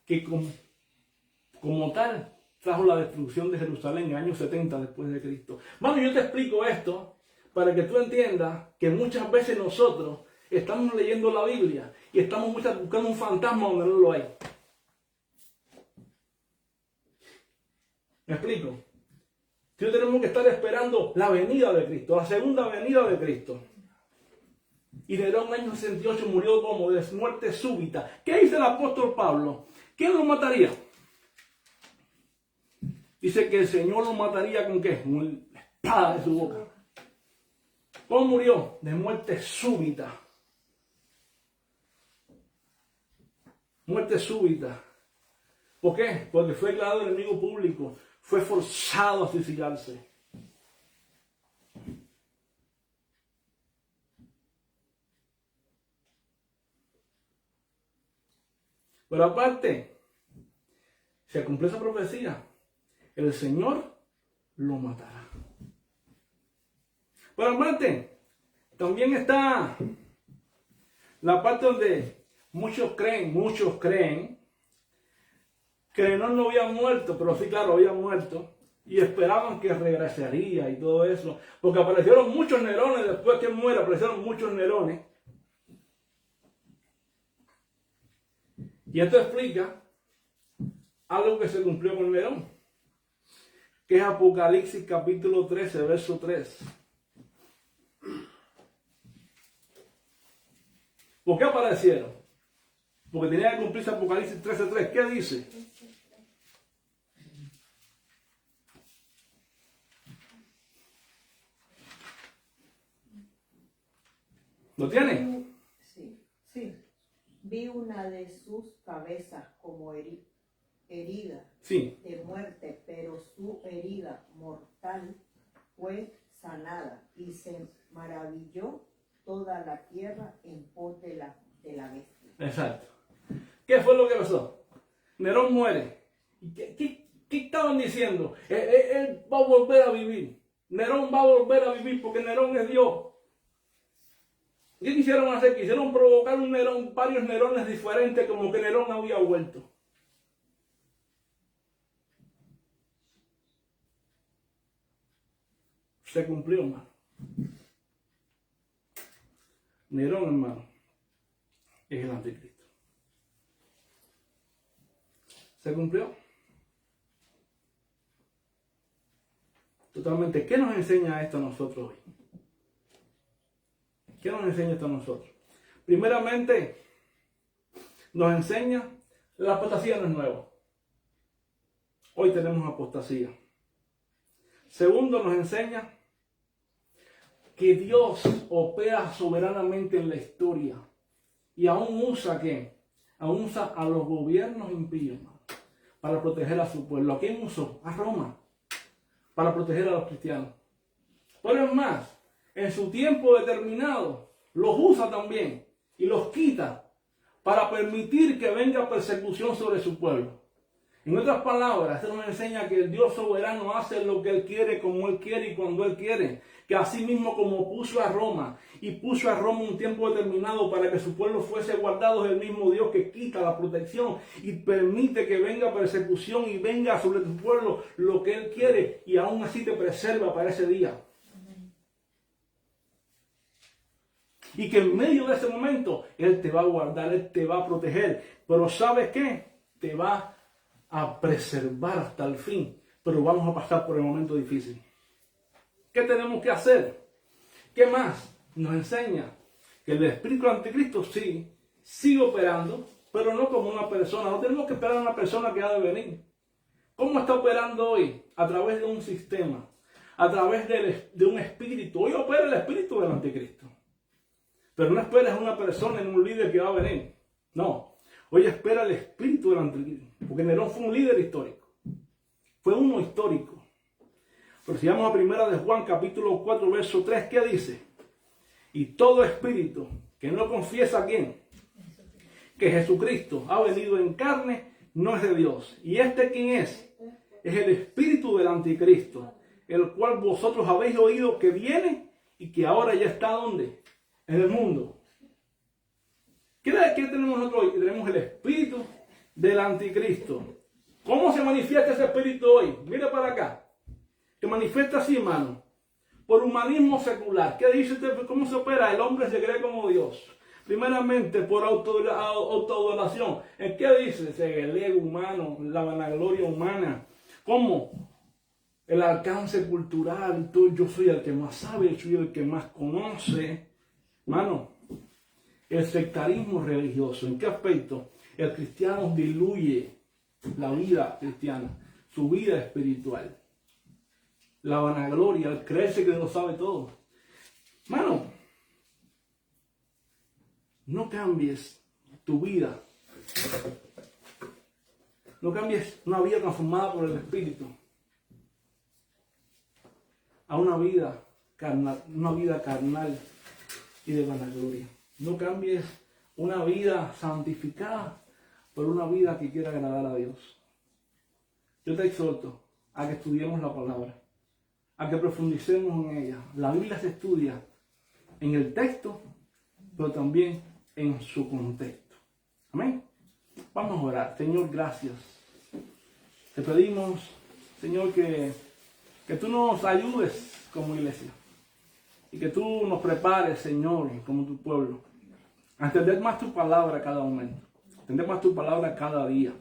Que como tal trajo la destrucción de Jerusalén en el año 70 después de Cristo. Bueno, yo te explico esto para que tú entiendas que muchas veces nosotros estamos leyendo la Biblia y estamos buscando un fantasma donde no lo hay. ¿Me explico? Entonces tenemos que estar esperando la venida de Cristo, la segunda venida de Cristo. Y Nerón en el año 68 murió como de muerte súbita. ¿Qué dice el apóstol Pablo? ¿Quién lo mataría? Dice que el Señor lo mataría ¿con qué? Con la espada de su boca. ¿Cómo murió? De muerte súbita. Muerte súbita. ¿Por qué? Porque fue declarado enemigo público. Fue forzado a suicidarse. Pero aparte, se cumplió esa profecía. El Señor lo matará. Pero aparte, también está la parte donde muchos creen que Nerón no había muerto, pero sí, claro, había muerto. Y esperaban que regresaría y todo eso. Porque aparecieron muchos Nerones, después que muera, aparecieron muchos Nerones. Y esto explica algo que se cumplió con Nerón, que es Apocalipsis capítulo 13, verso 3. ¿Por qué aparecieron? Porque tenía que cumplirse Apocalipsis 13:3. ¿Qué dice? tiene? Sí, sí. Vi una de sus cabezas como herida Sí. de muerte, pero su herida mortal fue sanada y se maravilló toda la tierra en pos de la bestia. Exacto. ¿Qué fue lo que pasó? Nerón muere. ¿Y qué estaban diciendo? Él va a volver a vivir. Nerón va a volver a vivir porque Nerón es Dios. ¿Qué quisieron hacer? Quisieron provocar un Nerón, varios Nerones diferentes, como que Nerón había vuelto. Se cumplió, hermano. Nerón, hermano, es el anticristo. Se cumplió. Totalmente. ¿Qué nos enseña esto a nosotros hoy? ¿Qué nos enseña esto a nosotros? Primeramente, nos enseña la apostasía no es nueva. Hoy tenemos apostasía. Segundo, nos enseña que Dios opera soberanamente en la historia y aún usa ¿qué? Aún usa a los gobiernos impíos, ¿no?, para proteger a su pueblo. ¿A quién usó? A Roma, para proteger a los cristianos. Pero es más, en su tiempo determinado, los usa también y los quita para permitir que venga persecución sobre su pueblo. En otras palabras, esto nos enseña que el Dios soberano hace lo que Él quiere, como Él quiere y cuando Él quiere. Que así mismo como puso a Roma un tiempo determinado para que su pueblo fuese guardado, es el mismo Dios que quita la protección y permite que venga persecución y venga sobre tu pueblo lo que Él quiere y aún así te preserva para ese día. Y que en medio de ese momento Él te va a guardar, Él te va a proteger. Pero ¿sabes qué? Te va a preservar hasta el fin. Pero vamos a pasar por el momento difícil. ¿Qué tenemos que hacer? ¿Qué más? Nos enseña que el espíritu del anticristo sí, sigue operando, pero no como una persona. No tenemos que esperar a una persona que ha de venir. ¿Cómo está operando hoy? A través de un sistema, a través de un espíritu. Hoy opera el espíritu del anticristo. Pero no esperes a una persona, en un líder que va a venir. No. Hoy espera el espíritu del anticristo. Porque Nerón fue un líder histórico. Fue uno histórico. Pero si vamos a 1 de Juan, capítulo 4, verso 3, ¿qué dice? Y todo espíritu que no confiesa ¿quién? Que Jesucristo ha venido en carne, no es de Dios. ¿Y este quién es? Es el espíritu del anticristo, el cual vosotros habéis oído que viene y que ahora ya está ¿dónde? En el mundo. ¿Qué tenemos nosotros hoy? Tenemos el espíritu del anticristo. ¿Cómo se manifiesta ese espíritu hoy? Mira para acá. Se manifiesta así, hermano, por humanismo secular. ¿Qué dice usted? ¿Cómo se opera? El hombre se cree como Dios. Primeramente, por autoadoración. ¿En qué dice? El ego humano, la vanagloria humana. ¿Cómo? El alcance cultural. Yo soy el que más sabe, yo soy el que más conoce. Hermano, el sectarismo religioso. ¿En qué aspecto? El cristiano diluye la vida cristiana, su vida espiritual. La vanagloria, el creerse que lo sabe todo. Hermano, no cambies tu vida. No cambies una vida transformada por el Espíritu a una vida carnal y de vanagloria. No cambies una vida santificada por una vida que quiera agradar a Dios. Yo te exhorto a que estudiemos la palabra, a que profundicemos en ella. La Biblia se estudia en el texto, pero también en su contexto. Amén. Vamos a orar. Señor, gracias. Te pedimos, Señor, que tú nos ayudes como iglesia y que tú nos prepares, Señor, como tu pueblo, a entender más tu palabra cada momento, a entender más tu palabra cada día,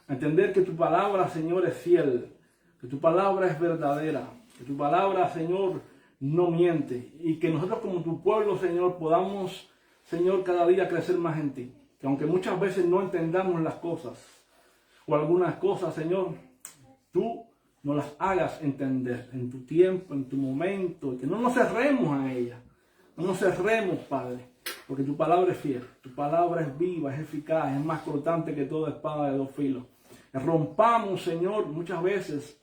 a entender que tu palabra, Señor, es fiel, que tu palabra es verdadera, que tu palabra, Señor, no miente y que nosotros como tu pueblo, Señor, podamos, Señor, cada día crecer más en ti. Que aunque muchas veces no entendamos las cosas o algunas cosas, Señor, tú nos las hagas entender en tu tiempo, en tu momento, y que no nos cerremos a ellas. No nos cerremos, Padre, Porque tu palabra es fiel, tu palabra es viva, es eficaz, es más cortante que toda espada de dos filos. Rompamos, Señor, muchas veces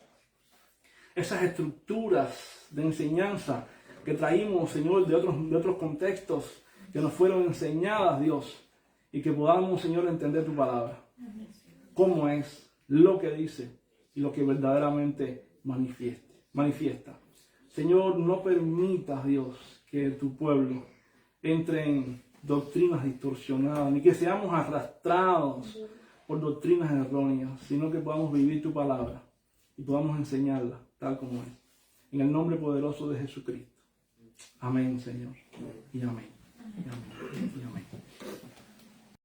esas estructuras de enseñanza que traímos, Señor, de otros contextos que nos fueron enseñadas, Dios, y que podamos, Señor, entender tu palabra. Cómo es, lo que dice y lo que verdaderamente manifiesta. Señor, no permitas, Dios, que tu pueblo entre en doctrinas distorsionadas, ni que seamos arrastrados por doctrinas erróneas, sino que podamos vivir tu palabra y podamos enseñarla tal como es. En el nombre poderoso de Jesucristo. Amén, Señor. Y amén. Y amén. Y amén.